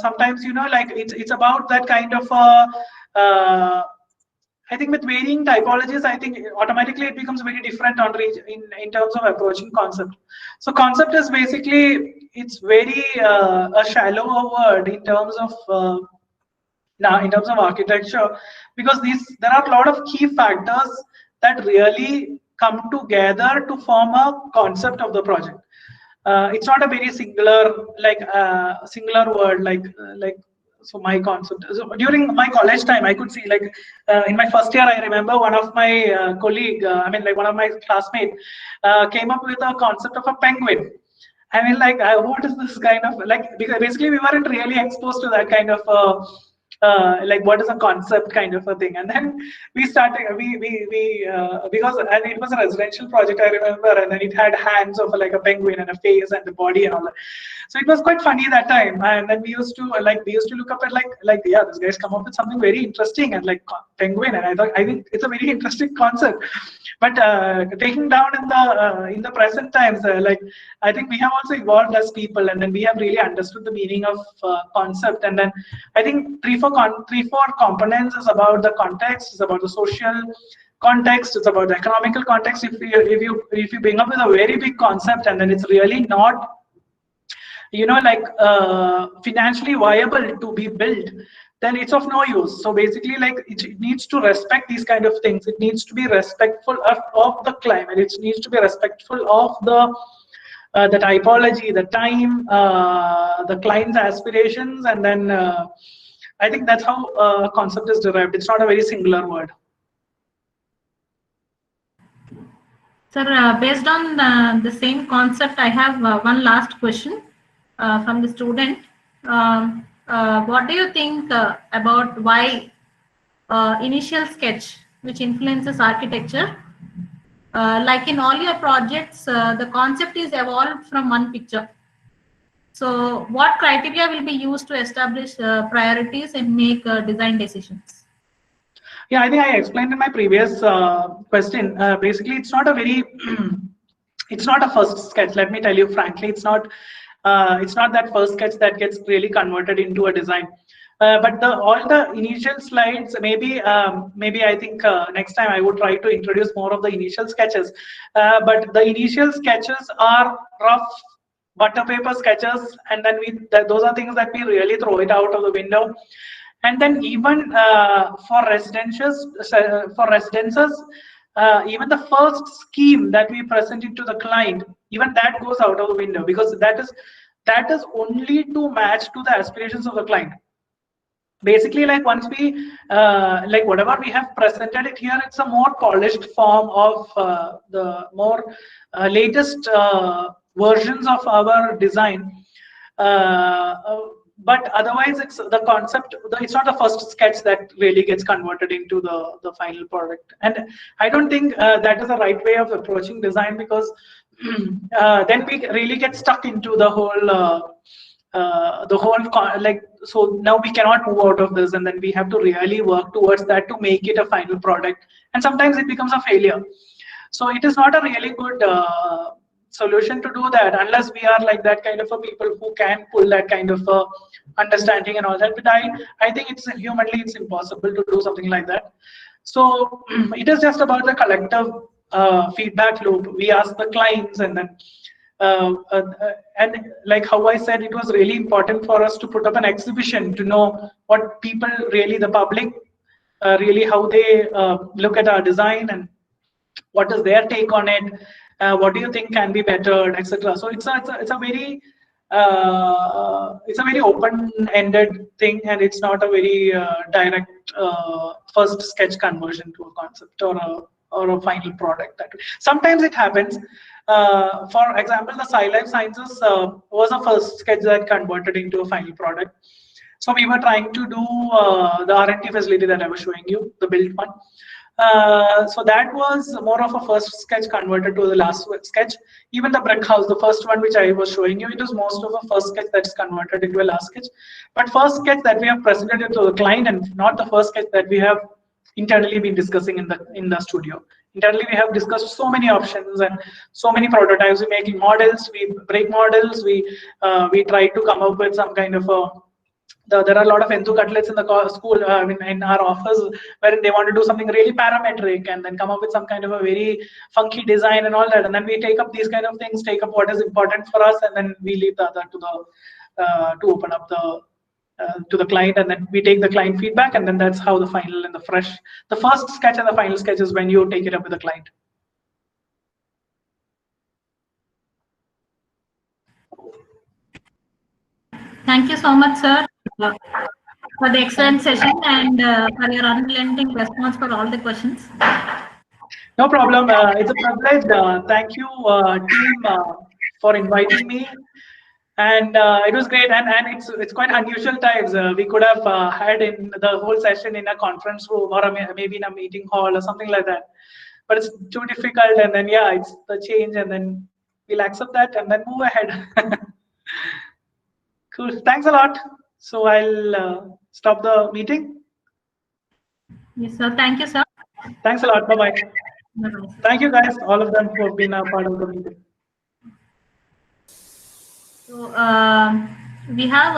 Sometimes, like it's about that kind of I think with varying typologies, I think automatically it becomes very different on in terms of approaching concept. So concept is basically, it's very a shallower word in terms of now in terms of architecture, because there are a lot of key factors that really come together to form a concept of the project. It's not a very singular word like so my concept. So during my college time, I could see like in my first year, I remember one of my colleague, one of my classmates, came up with a concept of a penguin. I mean, like, what is this kind of like? Because basically, we weren't really exposed to that kind of like what is a concept kind of a thing. And then we started, because and it was a residential project, I remember, and then it had hands of like a penguin and a face and the body and all that. So it was quite funny that time. And then we used to look up at yeah, this guy's come up with something very interesting and like penguin. And I think it's a very interesting concept. But taking down in the present times, like I think we have also evolved as people, and then we have really understood the meaning of concept. And then I think three, four components is about the context, it's about the social context, it's about the economical context. If you bring up with a very big concept and then it's really not financially viable to be built, then it's of no use. So basically, like it needs to respect these kind of things. It needs to be respectful of the climate. It needs to be respectful of the typology, the time, the client's aspirations, and then I think that's how a concept is derived. It's not a very singular word. Sir, based on the same concept, I have one last question from the student. What do you think about why initial sketch, which influences architecture? Like in all your projects, the concept is evolved from one picture. So what criteria will be used to establish priorities and make design decisions? Yeah, I think I explained in my previous question. Basically, it's not a very, it's not a first sketch. Let me tell you frankly, it's not that first sketch that gets really converted into a design. But all the initial slides, maybe I think next time I would try to introduce more of the initial sketches. But the initial sketches are rough butter paper sketches, and then those are things that we really throw it out of the window. And then even for residences, even the first scheme that we presented to the client, even that goes out of the window, because that is only to match to the aspirations of the client. Basically, like once we like whatever we have presented it here, it's a more polished form of the more latest versions of our design. But otherwise, it's the concept. It's not the first sketch that really gets converted into the final product. And I don't think that is the right way of approaching design, because then we really get stuck into the whole like, so now we cannot move out of this, and then we have to really work towards that to make it a final product, and sometimes it becomes a failure. So it is not a really good solution to do that, unless we are like that kind of a people who can pull that kind of understanding and all that. But I think it's humanly it's impossible to do something like that. So it is just about the collective feedback loop. We ask the clients, and then and like how I said, it was really important for us to put up an exhibition to know what people really, the public, really how they look at our design and what is their take on it, what do you think can be bettered, etc. So it's a very open-ended thing, and it's not a very direct first sketch conversion to a concept or a final product. Sometimes it happens. For example, the Sci Life Sciences was a first sketch that converted into a final product. So we were trying to do the R&D facility that I was showing you, the built one. So that was more of a first sketch converted to the last sketch. Even the brick house, the first one which I was showing you, it was most of a first sketch that's converted into a last sketch. But first sketch that we have presented to the client, and not the first sketch that we have internally been discussing in the studio. Internally, we have discussed so many options and so many prototypes. We making models, we break models, we try to come up with some kind of a there are a lot of Entu cutlets in the school, in our office, where they want to do something really parametric and then come up with some kind of a very funky design and all that. And then we take up these kind of things, take up what is important for us, and then we leave the other to open up to the client, and then we take the client feedback, and then that's how the final and the first sketch and the final sketch is when you take it up with the client. Thank you so much, sir, for the excellent session and for your unrelenting response for all the questions. No problem. It's a privilege. Thank you, team, for inviting me. And it was great, and it's quite unusual times. We could have had in the whole session in a conference room or maybe in a meeting hall or something like that. But it's too difficult, and then yeah, it's the change, and then we'll accept that and then move ahead. Cool. Thanks a lot. So I'll stop the meeting. Yes, sir. Thank you, sir. Thanks a lot. Bye-bye. Bye-bye. Thank you, guys, all of them, for being a part of the meeting. So we have